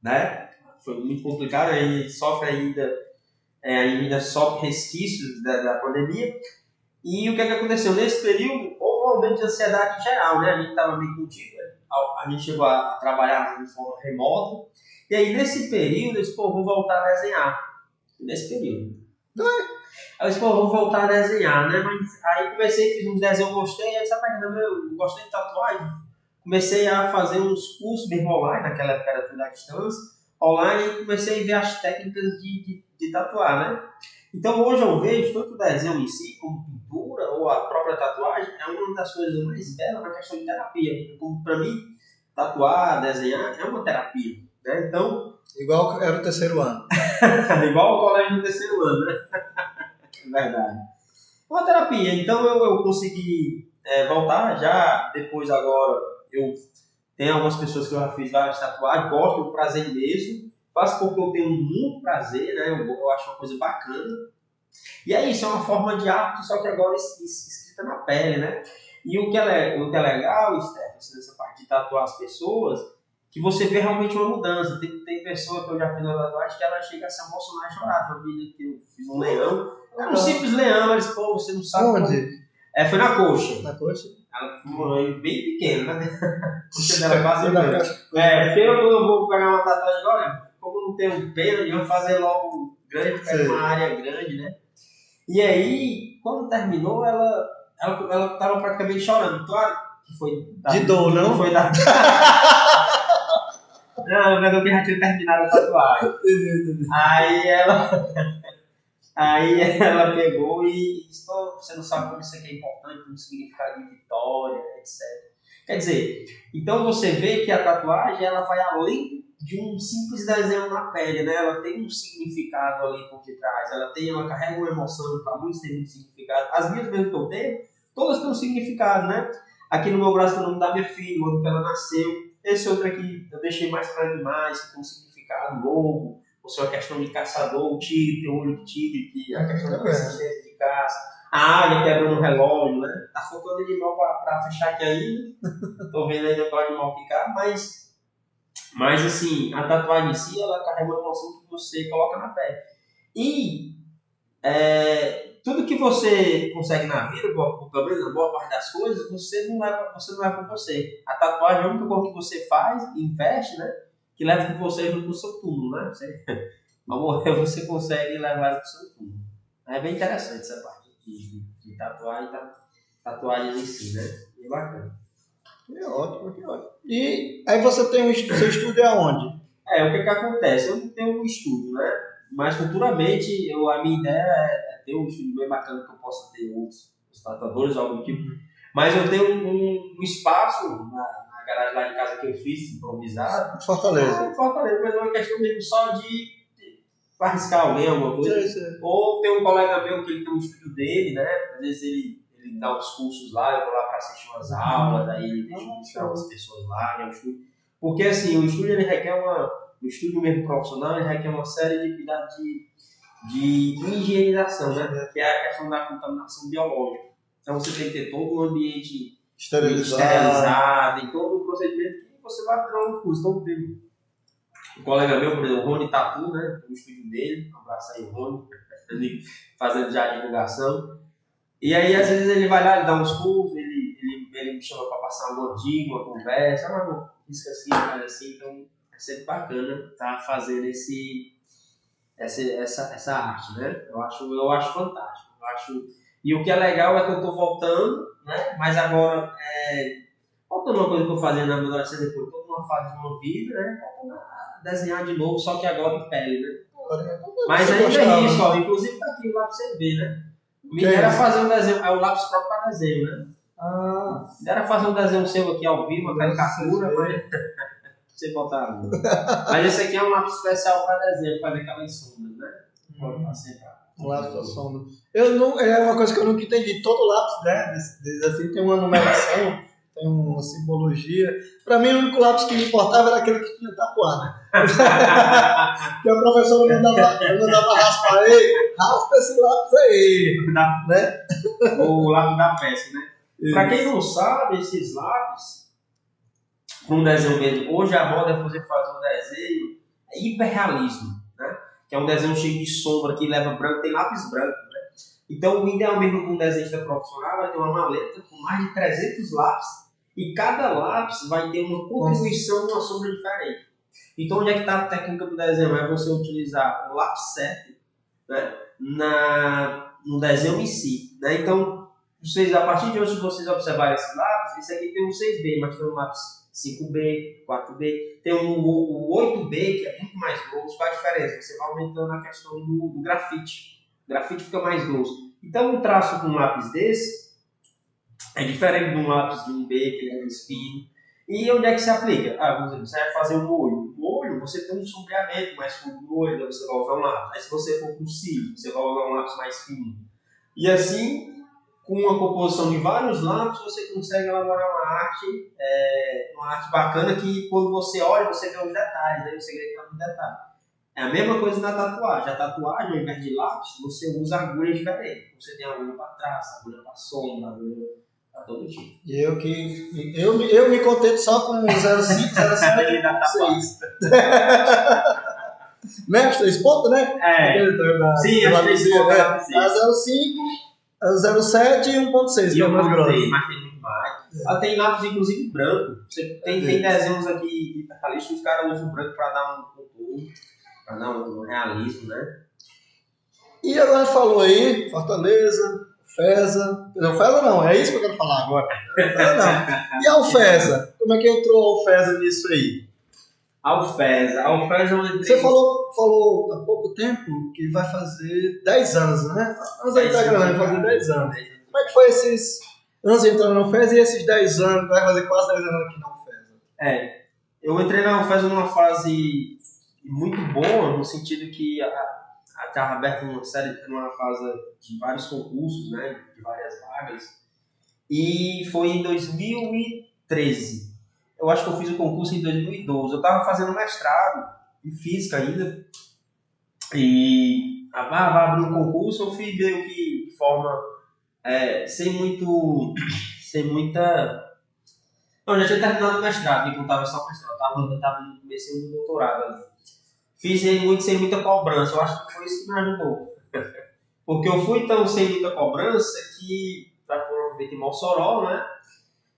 [SPEAKER 2] né? Foi muito complicado, a gente sofre ainda sofre resquícios da pandemia. E o que aconteceu? Nesse período, houve um aumento de ansiedade em geral, né? A gente estava meio contido, a gente chegou a trabalhar de forma remota. E aí, nesse período, eu disse, vou voltar a desenhar. Nesse período. Aí eu disse, vou voltar a desenhar, né? Mas aí comecei, fiz uns desenhos, gostei. Aí eu gostei de tatuagem. Comecei a fazer uns cursos mesmo online, naquela época era tudo à distância, online, e comecei a ver as técnicas de tatuar, né? Então hoje eu vejo tanto o desenho em si, como pintura, ou a própria tatuagem, é uma das coisas mais belas na questão de terapia. Como para mim, tatuar, desenhar, é uma terapia, né? Então...
[SPEAKER 1] Igual era o 3º ano.
[SPEAKER 2] Igual o colégio do 3º ano, né? É verdade. Uma terapia. Então eu consegui voltar já, depois agora eu tenho algumas pessoas que eu já fiz várias tatuagens, gosto do prazer mesmo, faço porque eu tenho muito prazer, né? Eu acho uma coisa bacana. E é isso, é uma forma de arte, só que agora escrita na pele, né? E o que é legal, Steph, nessa parte de tatuar as pessoas, que você vê realmente uma mudança. Tem pessoa que eu já fiz uma tatuagem que ela chega a se emocionar e chorar. Tem uma menina que eu fiz um leão, era um simples leão, eles, você não sabe.
[SPEAKER 1] Onde?
[SPEAKER 2] Foi na coxa.
[SPEAKER 1] Na coxa?
[SPEAKER 2] Ela foi bem pequena, né? A coxa dela quase grande.
[SPEAKER 1] É,
[SPEAKER 2] Porque eu vou pegar uma tatuagem agora, como não tenho pena, eu vou fazer logo grande, pegar uma área grande, né? E aí, quando terminou, ela tava praticamente chorando. Claro que foi...
[SPEAKER 1] De dor, não?
[SPEAKER 2] Foi da... Não, mas eu já tinha terminado a tatuagem. Aí Aí ela pegou e disse, você não sabe como isso aqui é importante, como significado de vitória, etc. Quer dizer, então você vê que a tatuagem ela vai além de um simples desenho na pele, né? Ela tem um significado ali por detrás, ela carrega uma emoção, para muitos tem muito significado. As minhas mesmo que eu tenho, todas têm um significado, né? Aqui no meu braço tem o nome da minha filha, o ano que ela nasceu. Esse outro aqui eu deixei mais para animais, que tem um significado, lobo, ou seja, a questão de caçador, o tigre, tem o olho de tigre, que é a questão da persistência de caça. A águia quebrando o relógio, né? Tá faltando animal para fechar aqui ainda. Tô vendo ainda para o animal ficar, mas assim, a tatuagem em si, ela carrega uma emoção que você coloca na pele. E tudo que você consegue na vida, pelo menos na boa parte das coisas, você não leva com você. A tatuagem é a única coisa que você faz e investe, né? Que leva com você junto pro seu túmulo, né? Ao morrer, você consegue levar pro seu túmulo. É bem interessante essa parte de tatuagens em si, né? Bem bacana.
[SPEAKER 1] Que ótimo, que ótimo. E aí você tem seu estúdio aonde?
[SPEAKER 2] O que acontece? Eu não tenho um estúdio, né? Mas futuramente a minha ideia é ter um estúdio bem bacana que eu possa ter outros tatuadores ou algo do tipo. Mas eu tenho um espaço na garagem lá de casa que eu fiz, improvisado.
[SPEAKER 1] Fortaleza.
[SPEAKER 2] Fortaleza, mas é uma questão mesmo só de arriscar alguém, alguma coisa.
[SPEAKER 1] Sim.
[SPEAKER 2] Ou tem um colega meu que ele tem um estúdio dele, né? Às vezes ele dá uns cursos lá, eu vou lá para assistir umas aulas, aí ele deixa eu buscar umas pessoas lá, né? Porque assim, o estúdio ele requer o estúdio mesmo profissional, ele requer uma série de cuidados de higienização, né? Que é a questão da contaminação biológica. Então você tem que ter todo um ambiente esterilizado e todo o procedimento que você vai aprender um curso. Então, um colega meu, por exemplo, o Rony Tatu, né? No estúdio dele, um abraço aí, o Rony, fazendo já a divulgação. E aí, às vezes, ele vai lá, ele dá uns cursos, ele me chama para passar uma dica, uma conversa, isso assim, faz assim, então é sempre bacana estar fazendo essa arte, né? Eu acho fantástico. E o que é legal é que eu estou voltando, né? Mas agora, faltando uma coisa que eu fazia na minha adolescência, depois toda uma fase de uma vida, né? Voltando a desenhar de novo, só que agora em pele, né? Mas ainda é isso, ó, inclusive tá aqui lá para você ver, né? Me deram fazer um desenho, é o lápis próprio para desenho, né? Me deram fazer um desenho seu aqui ao vivo, uma caricatura, mas você botar. Mas esse aqui é um lápis especial para desenho, fazer aquelas sombras, né? Pode passar.
[SPEAKER 1] Um lápis para sombra. É uma coisa que eu nunca entendi. Todo lápis, né? Assim, tem uma numeração, tem uma simbologia. Para mim, o único lápis que me importava era aquele que tinha tatuado. Que a professora mandava raspar ele. Raspa esse lápis aí. Né?
[SPEAKER 2] O lápis da pesca, né? Para quem não sabe, esses lápis, com um desenho mesmo, hoje a moda é fazer um desenho hiperrealismo, né? Que é um desenho cheio de sombra, que leva branco, tem lápis branco, né? Então, o ideal mesmo com um desenhista profissional vai ter uma maleta com mais de 300 lápis e cada lápis vai ter uma contribuição de uma sombra diferente. Então, onde é que está a técnica do desenho? É você utilizar o lápis certo, né, no desenho em si. Né? Então, a partir de hoje, se vocês observarem esses lápis, esse aqui tem um 6B, mas tem um lápis 5B, 4B, tem o 8B, que é muito mais grosso. Qual a diferença? Você vai aumentando a questão do grafite. O grafite fica mais grosso. Então, um traço com um lápis desse é diferente de um lápis de um B, que é mais fino. E onde é que se aplica? Por exemplo, você vai fazer um olho. O olho, você tem um sombreamento mais fundo no olho, você vai usar um lápis. Aí, se você for para o cílio, você vai usar um lápis mais fino. E assim, com uma composição de vários lápis, você consegue elaborar uma arte bacana que, quando você olha, você vê os detalhes. Aí o segredo está no detalhe. É a mesma coisa na tatuagem. A tatuagem, ao invés de lápis, você usa agulha diferente. Você tem agulha para traço, agulha para sombra, agulha para todo tipo.
[SPEAKER 1] E eu me contento só com 05, 07 e 6. Mestre, esse ponto, né?
[SPEAKER 2] Sim, a gente tem
[SPEAKER 1] a 05, a 07 e 1.6, que é o mais grosso.
[SPEAKER 2] Mas tem muito mais. Ela tem lápis, inclusive, branco. Você tem desenhos aqui de tatuagem, os caras usam branco para dar um contorno, para dar um realismo, né?
[SPEAKER 1] E agora falou aí, Fortaleza, Alfesa. Alfesa não, é isso que eu quero falar agora. Alfesa não. E a Alfesa? Como é que entrou a Alfesa nisso aí?
[SPEAKER 2] Alfesa. Alfesa eu entrei...
[SPEAKER 1] Você falou há pouco tempo que vai fazer 10 anos, né? Antes de entrar gravando, vai fazer 10 anos. Como é que foi esses anos entrando na Alfesa e esses 10 anos, vai fazer quase 10 anos aqui na Alfesa?
[SPEAKER 2] Eu entrei na Alfesa numa fase muito boa, no sentido que estava aberta numa fase de vários concursos, né? De várias vagas. E foi em 2013. Eu acho que eu fiz o concurso em 2012. Eu estava fazendo mestrado em física ainda. E vai abrir um concurso, eu fui meio que de forma sem muita... Não, já tinha terminado o mestrado, me contava só o mestrado. Eu estava no começo do doutorado ali. Fiz sem muita cobrança. Eu acho que foi isso que me ajudou. Porque eu fui tão sem muita cobrança que, para promover em Mossoró, né?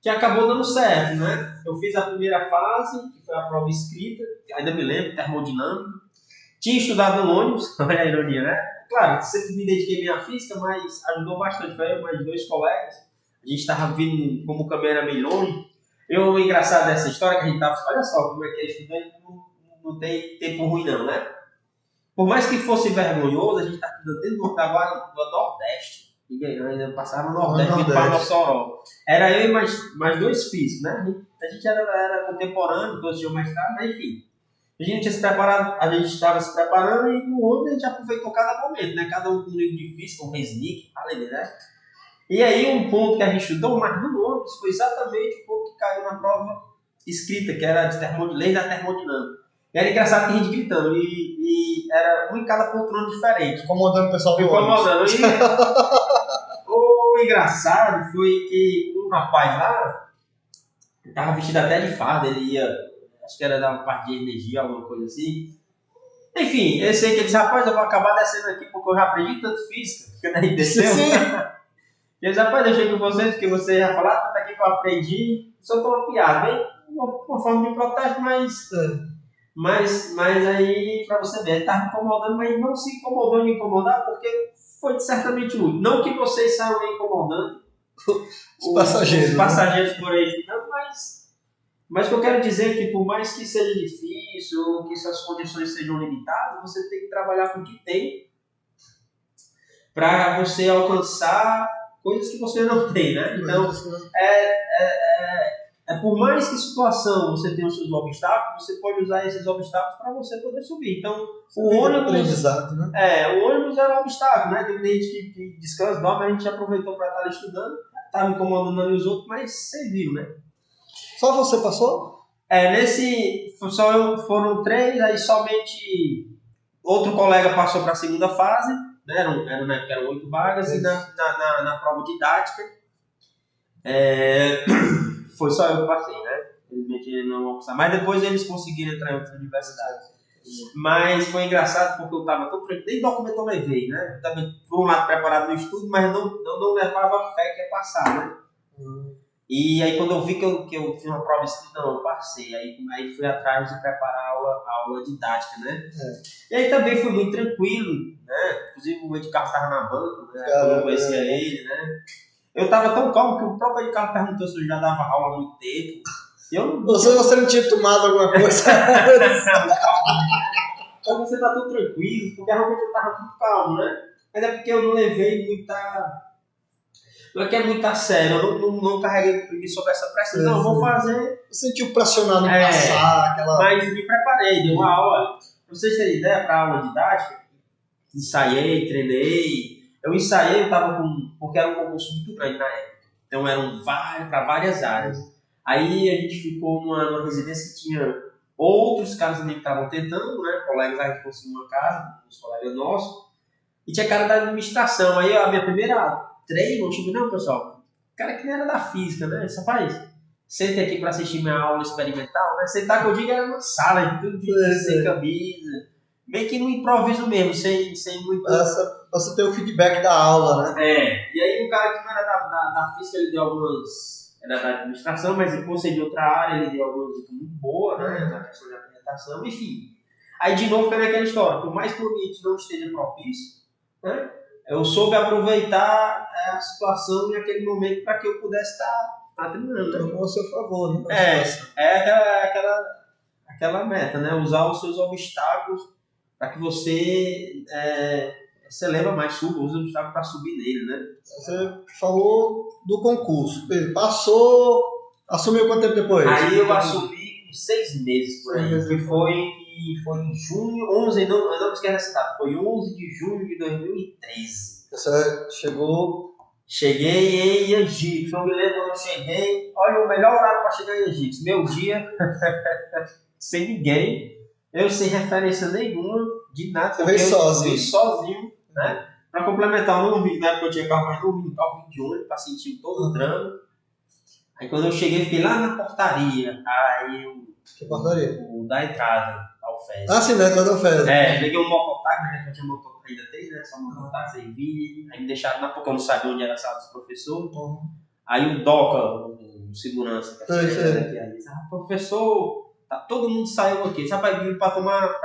[SPEAKER 2] Que acabou dando certo, né? Eu fiz a primeira fase, que foi a prova escrita, ainda me lembro, termodinâmica. Tinha estudado no ônibus, olha a ironia, né? Claro, sempre me dediquei bem à física, mas ajudou bastante. Foi eu mais 2 colegas. A gente estava vindo, como o caminho era meio longe. O engraçado dessa história que a gente estava... Olha só como é que é estudante, não tem tempo ruim não, né? Por mais que fosse vergonhoso, a gente estava dentro do Nordeste. Ainda passava no Nordeste, vindo para Mossoró. Era eu e mais 2 físicos, né? A gente era contemporâneo, todos tinham mestrado, mas enfim. A gente tinha se preparado, a gente estava se preparando e no outro a gente aproveitou cada momento, né? Cada um com um livro de física, um Resnick, né? E aí um ponto que a gente estudou, mas no ônibus, foi exatamente o ponto que caiu na prova escrita, que era de lei da termodinâmica. E era engraçado que a gente gritando, e era um em cada poltrona diferente.
[SPEAKER 1] Incomodando o pessoal do ônibus.
[SPEAKER 2] O engraçado foi que um rapaz lá, estava vestido até de farda, ele ia, acho que era da parte de energia, alguma coisa assim. Enfim, eu sei que ele disse, rapaz, eu vou acabar descendo aqui porque eu já aprendi tanto física, que daí desceu. E eles, rapaz, deixei com vocês, porque você já falou, tanto aqui que eu aprendi, só tô uma piada, bem, uma forma de protesto, mas aí, pra você ver, ele estava me incomodando, mas não se incomodou de incomodar, porque foi certamente útil. Não que vocês saiam incomodando
[SPEAKER 1] os passageiros
[SPEAKER 2] por aí, não, mas o que eu quero dizer é que por mais que seja difícil, ou que suas condições sejam limitadas, você tem que trabalhar com o que tem para você alcançar coisas que você não tem, né? Então, por mais que situação você tenha os seus obstáculos, você pode usar esses obstáculos para você poder subir. Então, o ônibus,
[SPEAKER 1] né?
[SPEAKER 2] O ônibus era um obstáculo, né? Tem gente que descansa, dorme, a gente aproveitou para estar estudando, estava incomodando ali os outros, mas serviu, né?
[SPEAKER 1] Só você passou?
[SPEAKER 2] Foram 3, aí somente outro colega passou para a segunda fase, né? Eram 8 vagas, e na prova didática, foi só eu que passei, né? Infelizmente não vão passar. Mas depois eles conseguiram entrar em outras universidades. Mas foi engraçado porque eu estava tão tranquilo, nem documento eu levei, né? Eu estava, por um lado, preparado no estudo, mas não levava fé que ia passar, né? E aí quando eu vi que eu fiz uma prova escrita, não, eu passei. Aí fui atrás de preparar a aula didática, né? E aí também foi muito tranquilo, né? Inclusive o Ed Carlos estava na banca, né? Quando eu conhecia ele, né? Eu estava tão calmo que o próprio Ed Carlos perguntou se eu já dava aula há muito tempo.
[SPEAKER 1] Você não tinha tomado alguma coisa?
[SPEAKER 2] Então você tá tudo tranquilo, porque realmente eu tava muito calmo, né? Mas é porque eu não levei muita... Não é que é muito a sério, eu não carreguei comigo sobre essa pressão. Não, eu vou fazer...
[SPEAKER 1] Você sentiu pressionado em passar aquela...
[SPEAKER 2] Mas me preparei, dei uma aula. Pra vocês terem ideia, para aula didática, ensaiei, treinei. Eu ensaiei, porque era um concurso muito grande na época. Então eram para várias áreas. Aí a gente ficou numa residência que tinha outros caras também que estavam tentando, né? Colegas, a gente conseguiu uma casa, uns colegas nossos. E tinha cara da administração. Aí a minha primeira treino, eu tive, não, pessoal, cara que nem era da física, né? Disse, rapaz, sente aqui para assistir minha aula experimental, né? Sentar que eu digo era uma sala, tudo sem camisa. Meio que no improviso mesmo, sem muito...
[SPEAKER 1] Você tem o feedback da aula, né?
[SPEAKER 2] E aí o cara que não era da física, ele deu algumas... Era da administração, mas ele concedeu outra área, ele deu algumas dicas muito boas, né? Na questão de apresentação, enfim. Aí de novo foi naquela história, por mais que o ambiente não esteja propício, né? Eu soube aproveitar a situação naquele momento para que eu pudesse estar treinando.
[SPEAKER 1] Tomou a seu favor, né?
[SPEAKER 2] aquela meta, né? Usar os seus obstáculos para que você se eleva mais, suba, usa o obstáculo para subir nele, né?
[SPEAKER 1] Você falou do concurso. Ele passou, assumiu quanto tempo depois?
[SPEAKER 2] Aí eu assumi com 6 meses por aí, que foi em junho, 11, eu não me esqueço dessa data, foi 11 de junho de 2013.
[SPEAKER 1] Você chegou...
[SPEAKER 2] Cheguei em Egito, eu me lembro quando eu cheguei, olha o melhor horário para chegar em Egito, meu dia, sem ninguém, eu sem referência nenhuma, de nada.
[SPEAKER 1] Você veio sozinho?
[SPEAKER 2] Eu vim sozinho, né? Para complementar, eu não vi, na época eu tinha carro, mas não vi no carro de ônibus, para sentir todo o drama. Aí quando eu cheguei, fiquei lá na portaria, aí
[SPEAKER 1] Que portaria?
[SPEAKER 2] o da entrada ao FES.
[SPEAKER 1] Ah, sim, da entrada ao FES.
[SPEAKER 2] Peguei um mototáxi, né? Já tinha mototáxi, ainda tem, né? Só mototáxi, aí vi, aí me deixaram lá porque eu não sabia onde era a sala dos professores. Aí o DOCA, o segurança, que aí disse, professor, todo mundo saiu aqui, você vai vir para tomar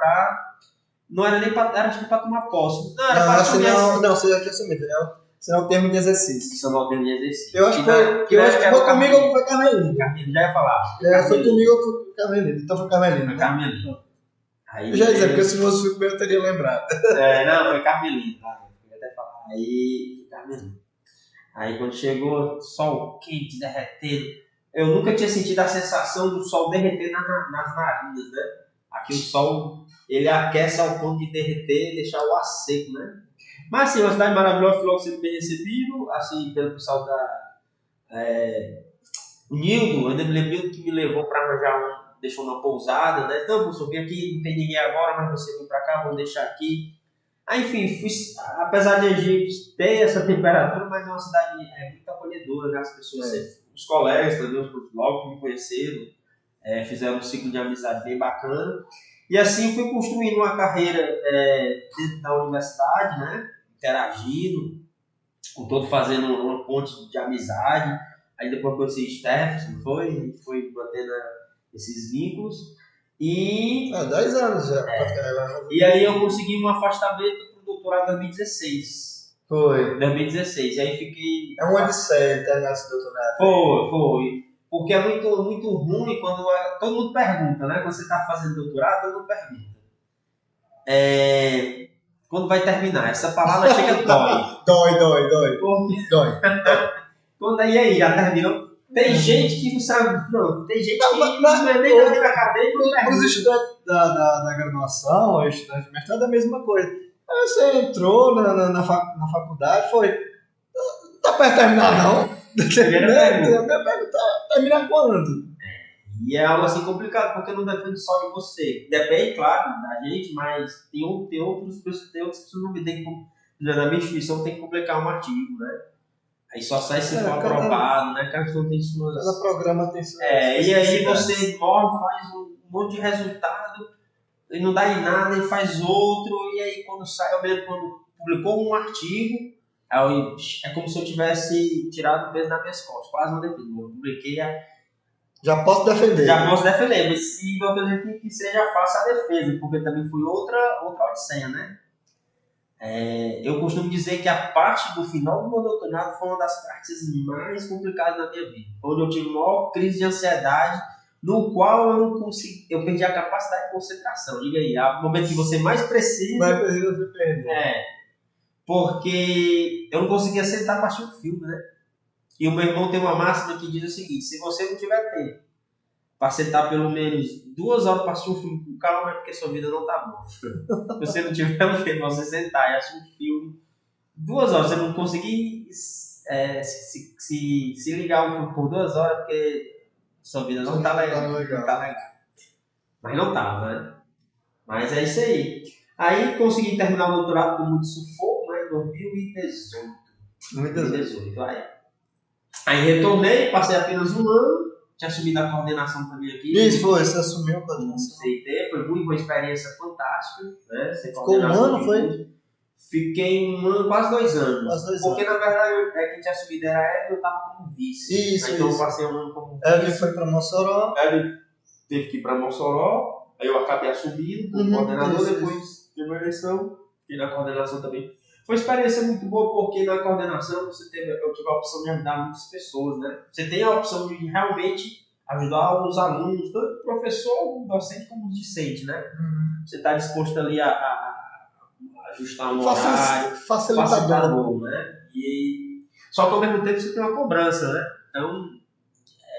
[SPEAKER 2] não era nem para, era para tomar posse. Não, era para assumir.
[SPEAKER 1] Não, você já tinha assumido, isso é o termo de exercício.
[SPEAKER 2] Isso é o termo de exercício.
[SPEAKER 1] Eu acho que foi comigo ou foi Carmelina?
[SPEAKER 2] Carmelina, já ia falar.
[SPEAKER 1] Foi comigo ou foi Carmelina? Então foi Carmelina.
[SPEAKER 2] Foi Carmelina. Aí,
[SPEAKER 1] eu já ia dizer, porque se fosse comigo eu teria lembrado.
[SPEAKER 2] Não, foi Carmelina, tá? Eu ia até falar. Aí, Carmelina. Aí quando chegou, sol quente, derretendo. Eu nunca tinha sentido a sensação do sol derreter nas narinas, né? Aqui o sol, ele aquece ao ponto de derreter e deixar o ar seco, né? Mas assim, uma cidade maravilhosa, fui logo sendo bem recebido, assim, pelo pessoal o Nildo, ainda me lembro que me levou para arranjar deixou uma pousada, né? Não, professor, vim aqui, não tem ninguém agora, mas você vem para cá, vamos deixar aqui. Aí, enfim, apesar de Egito ter essa temperatura, mas é uma cidade muito acolhedora, né? As pessoas, os colegas também, logo que me conheceram, fizeram um ciclo de amizade bem bacana. E assim fui construindo uma carreira dentro da universidade, né? Interagindo, com todo fazendo uma ponte de amizade. Aí depois conheci Stephenson, foi mantendo esses vínculos. E
[SPEAKER 1] 10 anos já.
[SPEAKER 2] E aí eu consegui um afastamento para o doutorado em 2016.
[SPEAKER 1] Foi.
[SPEAKER 2] 2016. E aí fiquei...
[SPEAKER 1] É uma odisseia terminar esse doutorado.
[SPEAKER 2] Foi. Porque é muito, muito ruim quando todo mundo pergunta, né? Quando você está fazendo doutorado, todo mundo pergunta. Quando vai terminar? Essa palavra chega dói. Dói. Quando aí já terminou? Tem gente que não sabe, pronto. Tem gente que não é nem da vida acadêmica.
[SPEAKER 1] Os estudantes da graduação, os estudantes de mestrado, é a mesma coisa. Aí você entrou na faculdade, tá perto de terminar, não? Minha pergunta, terminar quando?
[SPEAKER 2] E é algo assim complicado, porque não depende só de você. Depende, claro, da gente, mas tem outras pessoas não me tem como. Na minha instituição tem que publicar um artigo, né? Aí só sai se for aprovado, né? Cada pessoa tem suas.
[SPEAKER 1] Cada programa tem suas.
[SPEAKER 2] E aí você morre, faz um monte de resultado, e não dá em nada, e faz outro, e aí quando sai, eu mesmo quando publicou um artigo, é como se eu tivesse tirado o peso das minhas costas, quase não defendo. Eu publiquei
[SPEAKER 1] Já posso defender,
[SPEAKER 2] mas se não acredito que seja fácil a defesa, porque também foi outra odisseia, né? Eu costumo dizer que a parte do final do meu doutorado foi uma das partes mais complicadas da minha vida, onde eu tive maior crise de ansiedade, no qual eu não consegui, eu perdi a capacidade de concentração. Diga aí, é o momento que você mais precisa.
[SPEAKER 1] Mais precisa você perder.
[SPEAKER 2] Porque eu não conseguia sentar para assistir um filme, né? E o meu irmão tem uma máxima que diz o seguinte: se você não tiver tempo para sentar pelo menos 2 horas para assistir um filme com calma, é porque sua vida não tá boa. Se você não tiver tempo para você sentar e assistir um filme 2 horas, você não conseguir se ligar um filme por 2 horas, porque sua vida não tá legal. Não tá legal. Mas não tava, né? Mas é isso aí. Aí consegui terminar o doutorado com muito sufoco, né? Em 2018. 2018. Aí retornei, passei apenas um ano, tinha assumido a coordenação também aqui.
[SPEAKER 1] Isso, você assumiu a coordenação.
[SPEAKER 2] Foi muito uma experiência fantástica, né?
[SPEAKER 1] Ficou um ano, foi?
[SPEAKER 2] Fiquei 1 ano, quase 2 anos. Porque na verdade quem tinha assumido era Edwin, eu estava como vice.
[SPEAKER 1] Isso.
[SPEAKER 2] Então eu passei 1 ano como vice.
[SPEAKER 1] Edwin foi para Mossoró.
[SPEAKER 2] Edwin teve que ir para Mossoró, aí eu acabei assumindo como coordenador, depois de uma eleição, e na coordenação também. Foi uma experiência muito boa, porque na coordenação eu tive a opção de ajudar muitas pessoas, né? Você tem a opção de realmente ajudar os alunos, tanto o professor, o docente como o discente, né? Você está disposto ali a ajustar um horário,
[SPEAKER 1] facilitador,
[SPEAKER 2] né? Só que ao mesmo tempo você tem uma cobrança, né? Então,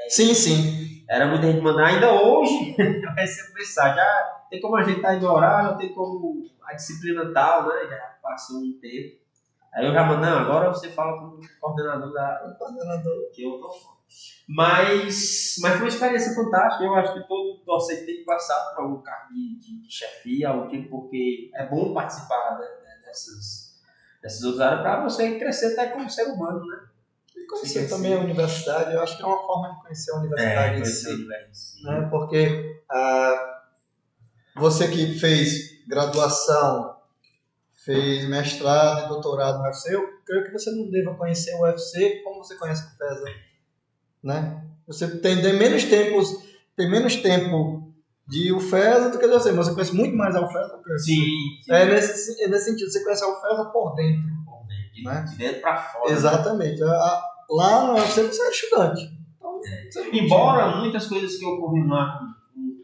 [SPEAKER 1] sim.
[SPEAKER 2] Era muita gente mandar, ainda hoje eu recebo mensagem, tem como ajeitar aí no horário, tem como a disciplina tal, né? Já passou um tempo. Aí eu já mando, não, agora você fala com o coordenador que eu tô fora. Mas foi uma experiência fantástica. Eu acho que todo docente tem que passar por algum cargo de chefia, algo tipo, porque é bom participar, né, dessas outras áreas para você crescer até como ser humano, né?
[SPEAKER 1] E conhecer também a universidade, eu acho que é uma forma de conhecer a universidade em si. Né? Porque você que fez graduação, fez mestrado e doutorado no UFC, eu creio que você não deva conhecer o UFC como você conhece o FESA. Né? Você tem menos tempo de UFESA do que você. Você conhece muito mais a UFESA do que eu.
[SPEAKER 2] Sim.
[SPEAKER 1] Nesse sentido, você conhece a UFESA por dentro. Né?
[SPEAKER 2] De dentro para fora.
[SPEAKER 1] Exatamente. Né? Lá no UFC você é estudante. Então,
[SPEAKER 2] embora muitas coisas que ocorriam lá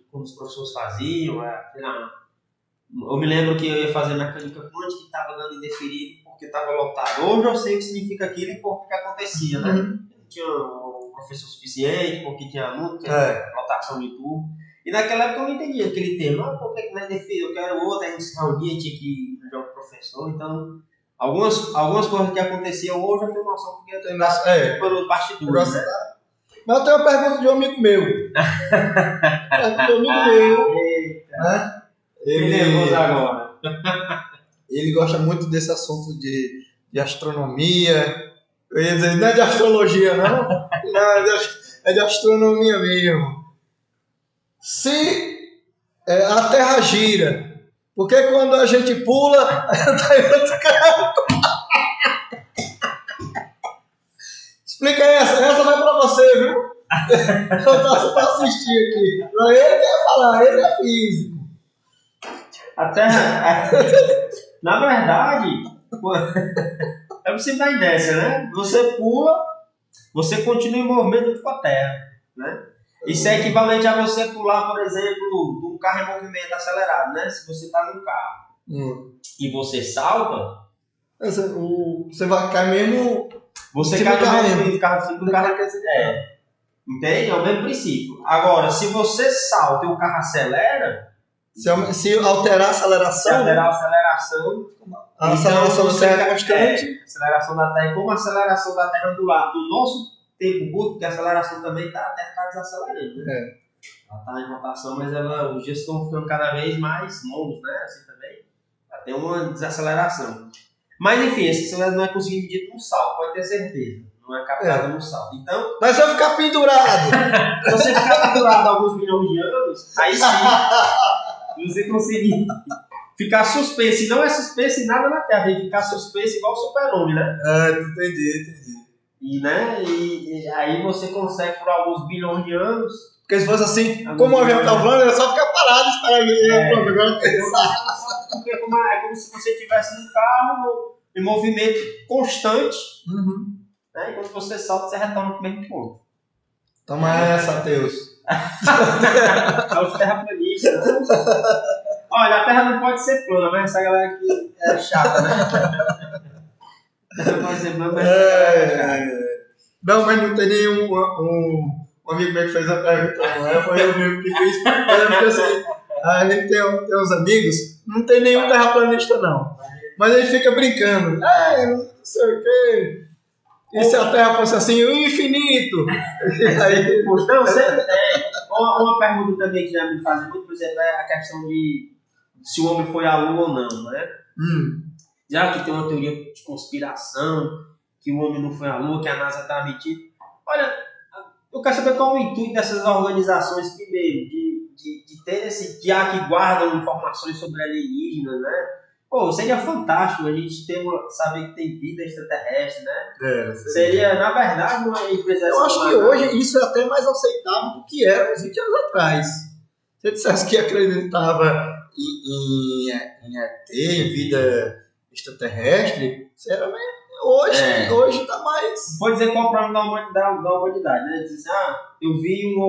[SPEAKER 2] com os professores faziam, eu me lembro que eu ia fazer mecânica quântica que estava dando indeferido porque estava lotado. Hoje eu sei o que significa aquilo e por que acontecia, né? Não tinha um professor suficiente, porque tinha aluno, tinha lotação de turno. E naquela época eu não entendia aquele tema. Por que não é deferido? Eu quero outro, a gente se reunia, tinha que ir ao professor. Então, algumas coisas que aconteciam hoje eu tenho noção porque eu tenho pelos bastidores, né?
[SPEAKER 1] Mas eu tenho uma pergunta de um amigo meu. Né?
[SPEAKER 2] Ele agora.
[SPEAKER 1] Ele gosta muito desse assunto de astronomia. Eu ia dizer, não é de astrologia, não. Não, é de astronomia mesmo. Se a Terra gira, por que quando a gente pula, tá em outro canto? Explica essa vai pra você, viu? Eu passo pra assistir aqui. Ele quer falar, ele é físico.
[SPEAKER 2] A Terra, na verdade, é possível dar inércia, né? Você pula, você continua em movimento com a Terra, né? Isso é equivalente a você pular, por exemplo, de um carro em movimento acelerado, né? Se você está num carro e você salta,
[SPEAKER 1] você vai cair mesmo.
[SPEAKER 2] Você cai no carro. Entende? É o mesmo princípio. Agora, se você salta e o carro acelera,
[SPEAKER 1] se alterar a aceleração, a aceleração da Terra é constante.
[SPEAKER 2] A aceleração da Terra, como a aceleração da Terra do lado do nosso tempo curto, porque a aceleração também a Terra está desacelerando, né? Ela está em rotação, mas os dias estão ficando cada vez mais longos, né? Assim também. Ela tem uma desaceleração. Mas enfim, essa aceleração não é conseguir medir num salto, pode ter certeza. Não é captada no salto. Então,
[SPEAKER 1] mas se eu ficar pendurado,
[SPEAKER 2] se você ficar pendurado alguns milhões de anos, aí sim, você conseguir ficar suspenso. E não é suspenso em nada na Terra, tem que ficar suspenso igual o Super-Homem, né?
[SPEAKER 1] Entendi.
[SPEAKER 2] E aí você consegue por alguns bilhões de anos.
[SPEAKER 1] Porque se fosse assim, como o avião tá voando, é só ficar parado e esperar ele. Agora
[SPEAKER 2] porque é como se você estivesse num carro em movimento constante. Né? E quando você salta, você retorna pro mesmo ponto.
[SPEAKER 1] Toma essa, Deus.
[SPEAKER 2] É os terraplanistas, né? Olha, a Terra não pode ser plana, mas essa galera aqui é chata, né? Não pode ser plana, mas essa galera é chata.
[SPEAKER 1] Não, mas não tem nenhum um amigo meu que fez a pergunta, não. Foi eu mesmo que fiz. Porque assim, a gente tem uns amigos, não tem nenhum terraplanista, não. Mas a gente fica brincando. Não sei o quê. E se a Terra fosse assim, o infinito?
[SPEAKER 2] Aí, não, sempre tem. Uma pergunta também que já me fazem muito, por exemplo, é a questão de se o homem foi à Lua ou não, né? Já que tem uma teoria de conspiração, que o homem não foi à Lua, que a NASA está mentindo. Olha, eu quero saber qual é o intuito dessas organizações, primeiro, de ter que guardam informações sobre alienígenas, né? Pô, seria fantástico a gente saber que tem vida extraterrestre, né? Seria, na verdade, uma empresa...
[SPEAKER 1] Eu acho que hoje isso é até mais aceitável do que era uns 20 anos atrás. Se você dissesse que acreditava em ET, em vida extraterrestre, Hoje tá mais...
[SPEAKER 2] Vou dizer qual é o problema da humanidade, né? Diz assim, eu vi um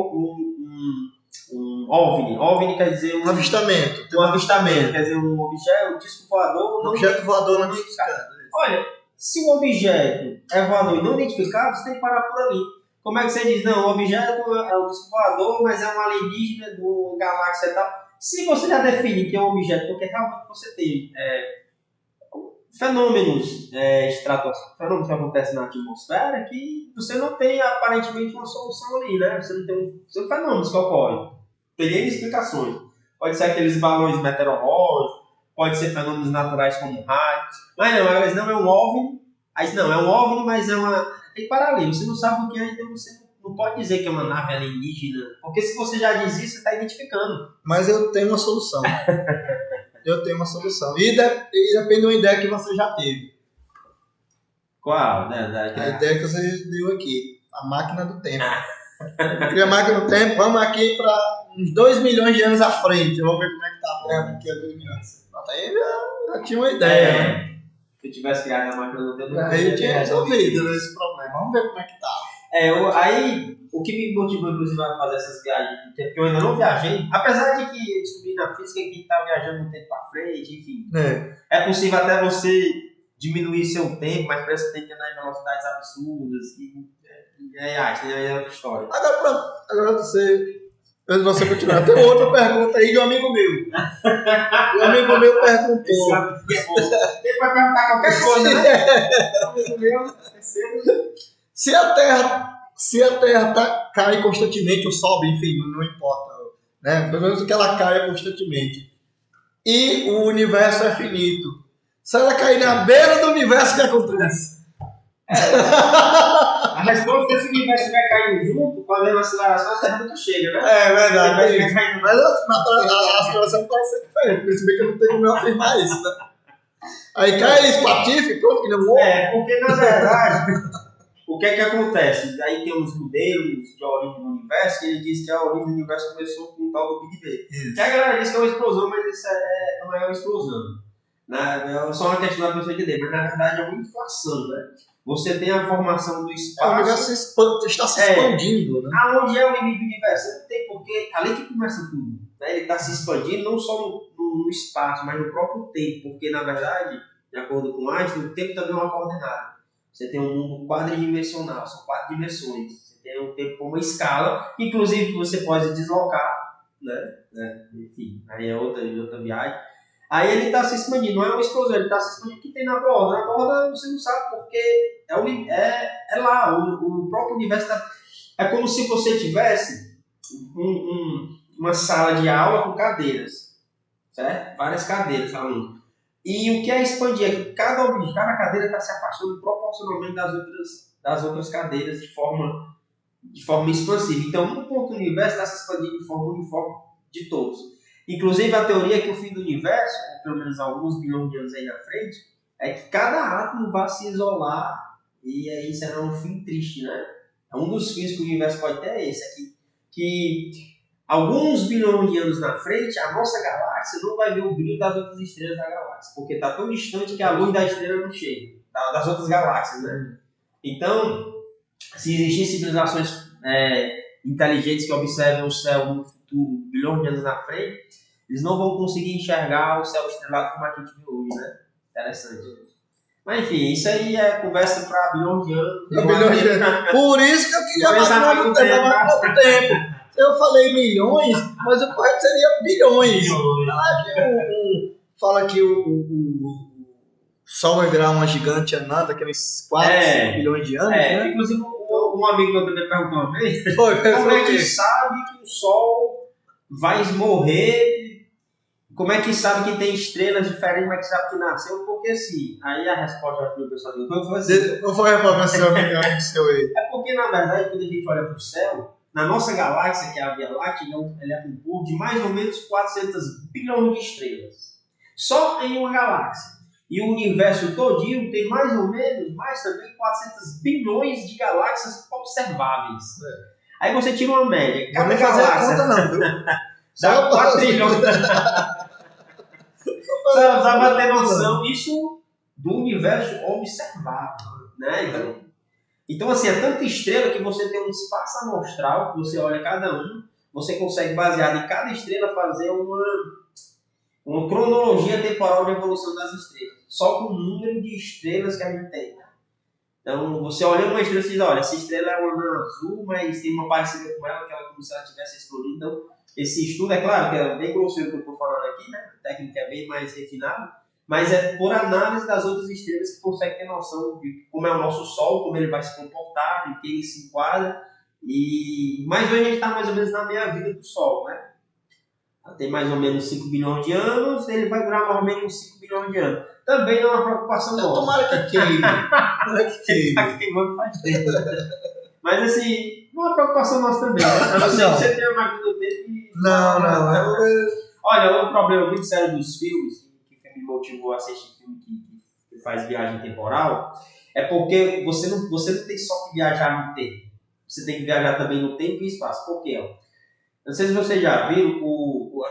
[SPEAKER 2] OVNI. OVNI quer dizer
[SPEAKER 1] um avistamento.
[SPEAKER 2] Um avistamento, quer dizer, um objeto, um disco voador...
[SPEAKER 1] Um objeto voador não identificado.
[SPEAKER 2] Olha, se o objeto é voador e não identificado, você tem que parar por ali. Como é que você diz? Não, o objeto é um disco voador, mas é um alienígena do galáxia e tal. Se você já define que é um objeto, porque realmente você tem fenômenos estratosféricos, fenômenos que acontecem na atmosfera, que você não tem aparentemente uma solução ali, né? Você não tem são fenômenos que ocorrem. Teria explicações. Pode ser aqueles balões meteorológicos, pode ser fenômenos naturais como raios, mas não é um OVNI. Aí não, é um OVNI, mas é uma... Tem que parar ali, você não sabe o que é, então você não pode dizer que é uma nave alienígena, porque se você já diz isso, você está identificando.
[SPEAKER 1] Mas eu tenho uma solução. E depende de uma ideia que você já teve.
[SPEAKER 2] Qual?
[SPEAKER 1] A ideia que você deu aqui, a máquina do tempo. Cria a máquina do tempo, vamos aqui para uns 2 milhões de anos à frente. Vamos ver como é que tá a Terra daqui a 2 milhões. Aí já tinha uma ideia, né?
[SPEAKER 2] Se eu tivesse criado a máquina do tempo,
[SPEAKER 1] aí eu tinha resolvido esse problema. Vamos ver como é que tá.
[SPEAKER 2] Aí, o que me motivou, inclusive, a fazer essas viagens de tempo, que eu ainda não viajei, apesar de que eu descobri na física que está viajando um tempo para frente, enfim. É possível até você diminuir seu tempo, mas parece que tem que andar em velocidades absurdas, é outra história.
[SPEAKER 1] Agora você continuar. Tem outra pergunta aí de um amigo meu. Um amigo meu perguntou.
[SPEAKER 2] Ele vai perguntar qualquer coisa, né? Um amigo meu,
[SPEAKER 1] Se a Terra cai constantemente ou sobe, enfim, não importa, né? Pelo menos que ela caia constantemente. E o universo é finito. Se ela cair na beira do universo, o que acontece?
[SPEAKER 2] A resposta é se o universo vai caindo junto, com a mesma aceleração, a Terra nunca chega, né?
[SPEAKER 1] É verdade. Mas a aceleração pode ser diferente, perceber que eu não tenho como eu afirmar isso, né? Aí cai espatifo, pronto, que não morre.
[SPEAKER 2] Porque na verdade, o que é que acontece? Aí tem uns modelos de origem do universo, que ele diz que a origem do universo começou com o tal do Big Bang. Que a galera diz que é uma explosão, mas isso não é uma explosão. É só uma questão da pessoa entender, mas na verdade é uma inflação, né? Você tem a formação do espaço.
[SPEAKER 1] O universo está se expandindo, né?
[SPEAKER 2] Aonde é o limite do universo? Não tem porque, ali que começa tudo. Né? Ele está se expandindo não só no espaço, mas no próprio tempo. Porque, na verdade, de acordo com Einstein, o tempo também é uma coordenada. Você tem um mundo quadridimensional, são 4 dimensões. Você tem um tempo com uma escala, inclusive que você pode deslocar, né? Enfim, aí é outra viagem. Aí ele está se expandindo, não é uma explosão, ele está se expandindo. O que tem na borda? Na borda você não sabe porque é lá, o próprio universo está... É como se você tivesse uma sala de aula com cadeiras, certo? Várias cadeiras, alunos. E o que é expandir é que cada cadeira está se afastando proporcionalmente das outras cadeiras de forma expansiva. Então, um ponto do universo está se expandindo de forma uniforme de todos. Inclusive, a teoria é que o fim do universo, pelo menos alguns bilhões de anos aí na frente, é que cada átomo vai se isolar e aí será um fim triste, né? Um dos fins que o universo pode ter é esse aqui, que alguns bilhões de anos na frente, a nossa galáxia não vai ver o brilho das outras estrelas da galáxia, porque está tão distante que a luz da estrela não chega, das outras galáxias, né? Então, se existirem civilizações inteligentes que observem o céu no futuro, bilhões de anos na frente, eles não vão conseguir enxergar o céu estrelado como a gente vê hoje, né? Interessante. Mas enfim, isso aí é conversa para bilhões de anos.
[SPEAKER 1] Por isso que eu queria máquina do tempo. Eu falei milhões, mas o correto seria bilhões. Fala que o Sol vai virar uma gigante anã daqui a uns 4, 5 bilhões de anos, né?
[SPEAKER 2] Inclusive, um amigo meu também perguntou uma vez como é que sabe que o Sol vai morrer. Como é que sabe que tem estrelas diferentes, como é que sabe que nasceu? Porque assim, aí a resposta do pessoal do YouTube foi assim.
[SPEAKER 1] Qual foi a resposta do seu aí?
[SPEAKER 2] É porque, na verdade, quando a gente olha para o céu, na nossa galáxia, que é a Via Láctea, ela é composta de mais ou menos 400 bilhões de estrelas. Só em uma galáxia. E o universo todinho tem mais também 400 bilhões de galáxias observáveis. Aí você tira uma média. Cada galáxia...
[SPEAKER 1] Não fazer a conta não, viu?
[SPEAKER 2] Dá 4 trilhões. Só pra ter noção, isso do universo observável, né? Então, assim, é tanta estrela que você tem um espaço amostral, que você olha cada um, você consegue, baseado em cada estrela, fazer uma cronologia temporal de evolução das estrelas, só com o número de estrelas que a gente tem. Então, você olha uma estrela e diz, olha, essa estrela é uma anã azul, mas tem uma parecida com ela, que ela como se ela tivesse explodido. Então, esse estudo, é claro, que é bem grosseiro que eu estou falando aqui, né? A técnica é bem mais refinada, mas é por análise das outras estrelas que consegue ter noção de como é o nosso Sol, como ele vai se comportar, em que ele se enquadra. Mas hoje a gente está mais ou menos na meia-vida do Sol, né? Tem mais ou menos 5 bilhões de anos, ele vai durar mais ou menos uns 5 bilhões de anos. Também não é uma preocupação nossa.
[SPEAKER 1] Tomara que queime. Tomara que queime.
[SPEAKER 2] Tá queimando faz tempo. Mas assim, não é uma preocupação nossa também. Né? A não ser que você tenha a máquina do tempo e...
[SPEAKER 1] Não.
[SPEAKER 2] Olha, um problema muito sério dos filmes, que me motivou a assistir filme que faz viagem temporal, é porque você não tem só que viajar no tempo. Você tem que viajar também no tempo e espaço. Por quê? Não sei se vocês já viram,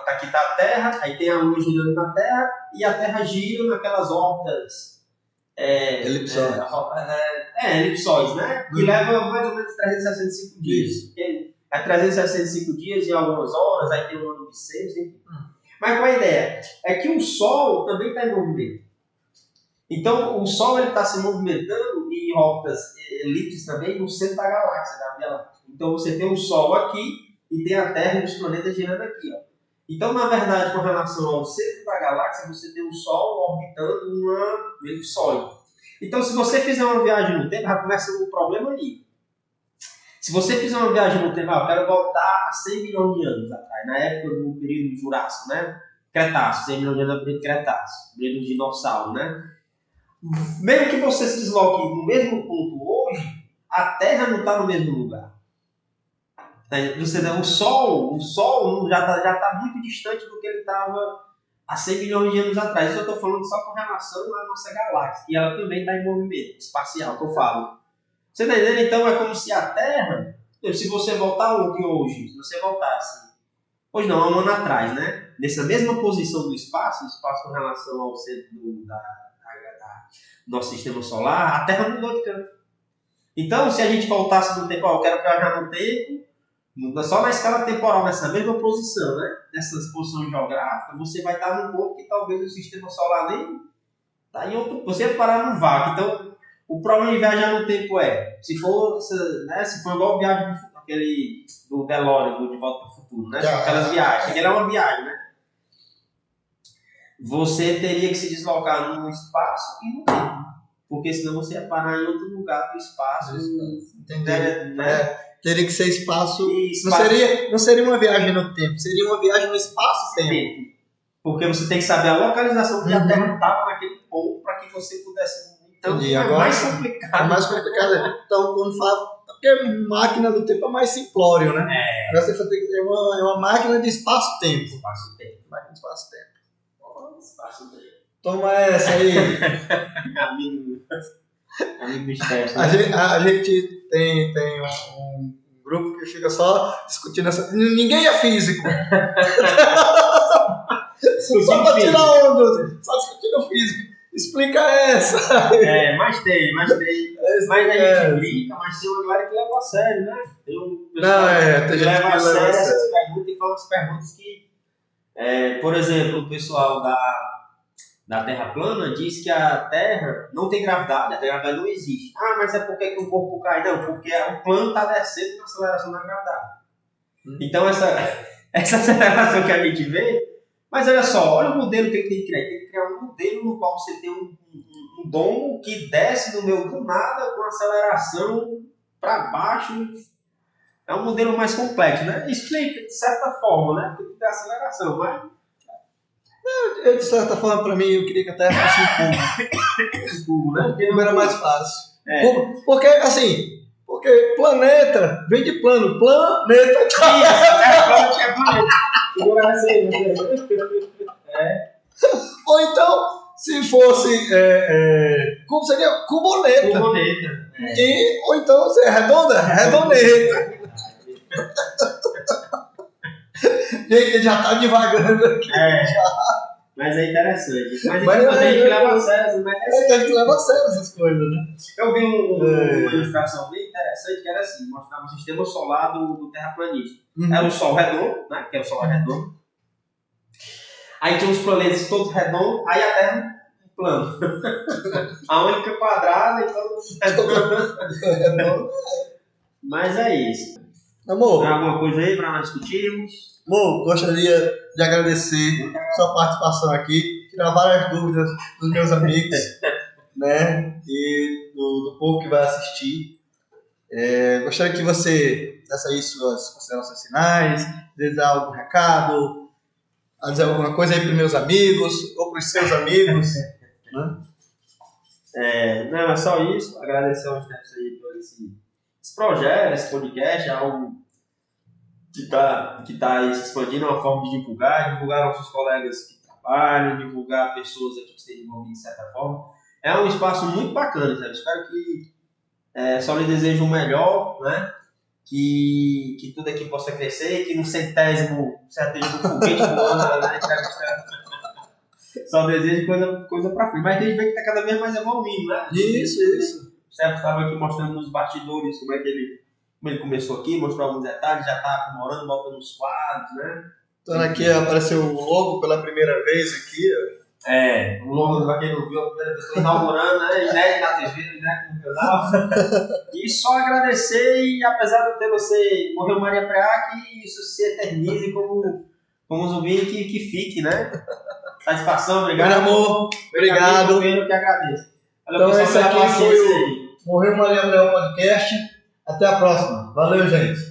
[SPEAKER 2] aqui está a Terra, aí tem a Lua girando na Terra, e a Terra gira naquelas órbitas
[SPEAKER 1] elipsóides.
[SPEAKER 2] Elipsóides, né? Que leva mais ou menos 365 dias. É 365 dias e algumas horas, aí tem um ano de 6, enfim. Mas qual é a ideia? É que o Sol também está em movimento. Então, o Sol está se movimentando em órbitas elípticas também no centro da galáxia, da Via Láctea. Então, você tem o Sol aqui, e tem a Terra e os planetas girando aqui. Ó. Então, na verdade, com relação ao centro da galáxia, você tem o Sol orbitando um elipsoide. Então, se você fizer uma viagem no tempo, já começa um problema aí. Se você fizer uma viagem no tempo, eu quero voltar a 100 milhões de anos atrás, na época do período Jurássico, né? Cretáceo, 100 milhões de anos no período Cretáceo, período dinossauro, né? Mesmo que você se desloque no mesmo ponto hoje, a Terra não está no mesmo lugar. O Sol já tá muito distante do que ele estava há 100 milhões de anos atrás. Isso eu estou falando só com relação à nossa galáxia. E ela também está em movimento espacial, que eu falo. Você está entendendo? Então é como se a Terra, se você voltar hoje, se você voltasse, hoje não, há um ano atrás, né? Nessa mesma posição do espaço com relação ao centro do nosso sistema solar, a Terra mudou de canto. Então, se a gente voltasse no tempo, eu quero viajar no tempo, só na escala temporal, nessa mesma posição, né? Nessa posição geográfica, você vai estar num ponto que talvez o sistema solar nem está em outro. Você vai parar no vácuo. Então, o problema de viajar no tempo se for igual a viagem do DeLorean, do De Volta para o Futuro, né? Aquelas viagens, que era uma viagem, né? Você teria que se deslocar no espaço e no tempo. Porque senão você ia parar em outro lugar do espaço.
[SPEAKER 1] Entendi. Né? Teria que ser espaço. Não seria uma viagem no tempo, seria uma viagem no espaço-tempo.
[SPEAKER 2] Porque você tem que saber a localização que a Terra estava naquele ponto para que você pudesse. Então, mais complicado.
[SPEAKER 1] É mais complicado. Então, quando fala. Porque máquina do tempo é mais simplório, né? Agora você tem que ter uma máquina de espaço-tempo. Máquina de espaço-tempo. Toma essa aí.
[SPEAKER 2] Amigo mistério.
[SPEAKER 1] A gente tem um grupo que fica só discutindo essa. Ninguém é físico. Só pra tirar onda. Só discutindo físico. Explica essa.
[SPEAKER 2] Mas tem. Mas a gente brinca, mas tem uma galera que leva a sério, né? Tem um pessoal
[SPEAKER 1] tem gente
[SPEAKER 2] leva a sério essas perguntas e fala umas perguntas que, por exemplo, o pessoal da Terra plana diz que a Terra não tem gravidade, a gravidade não existe. Mas é porque o corpo cai? Não, porque o plano está descendo na aceleração da gravidade. Então, essa aceleração que a gente vê, mas olha só, olha o modelo que ele tem que criar. Ele tem que criar um modelo no qual você tem um domo que desce no meio do nada com aceleração para baixo. É um modelo mais complexo, né? Explica, de certa forma, né? Porque tem aceleração, mas...
[SPEAKER 1] Eu, de certa forma, para mim, eu queria que a Terra fosse um cubo. Né? O cubo era mais fácil. Porque, assim, planeta vem de plano. Planeta. Ou então, se fosse cubo, seria cuboneta. Ou então, se é redonda, redoneta. Gente, já tá devagando aqui.
[SPEAKER 2] Mas é interessante. Mas
[SPEAKER 1] Mas
[SPEAKER 2] a gente leva a sério, mas
[SPEAKER 1] É que a gente leva a sério essas coisas, né?
[SPEAKER 2] eu vi uma ilustração bem interessante que era assim, mostrava o sistema solar do terraplanista. Era o Sol redondo, né? Que é o Sol redondo. Aí tinha os planetas todos redondos, aí a Terra plano. A única quadrada e todo redondo. Mas é isso.
[SPEAKER 1] Amor,
[SPEAKER 2] Tem alguma coisa aí para nós discutirmos?
[SPEAKER 1] amor, gostaria de agradecer sua participação aqui, tirar várias dúvidas dos meus amigos, né? E do povo que vai assistir. Gostaria que você desse aí suas considerações finais, dar algum recado, dizer alguma coisa aí para os meus amigos ou para os seus amigos, né?
[SPEAKER 2] Não, é só isso. Agradecer aos tempos aí por esse projeto, esse podcast, é algo que tá aí se expandindo, é uma forma de divulgar nossos colegas que trabalham, divulgar pessoas aqui que estejam envolvidas de certa forma. É um espaço muito bacana, sabe? Espero que só lhe desejo o melhor, né? Que tudo aqui possa crescer, que no centésimo foguete voando, né? Só desejo coisa pra frente. Mas a gente vê que tá cada vez mais evoluindo, né?
[SPEAKER 1] Isso.
[SPEAKER 2] O Sérgio estava aqui mostrando nos bastidores como ele começou aqui, mostrou alguns detalhes, já tá aprimorando, botando os quadros, né?
[SPEAKER 1] Então aqui apareceu o logo pela primeira vez aqui, ó.
[SPEAKER 2] O logo, pra quem não viu, a primeira vez que inaugurando, né? Inédito na TV, inédito no canal. E só agradecer, e apesar de eu ter você, Morreu Maria Preá, que isso se eternize como um zumbi que fique, né? Satisfação, obrigado.
[SPEAKER 1] Meu amor, obrigado.
[SPEAKER 2] Eu que agradeço.
[SPEAKER 1] Então esse aqui foi o Morreu Maria Preá Podcast. Até a próxima. Valeu, gente.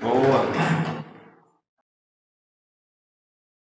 [SPEAKER 2] Boa.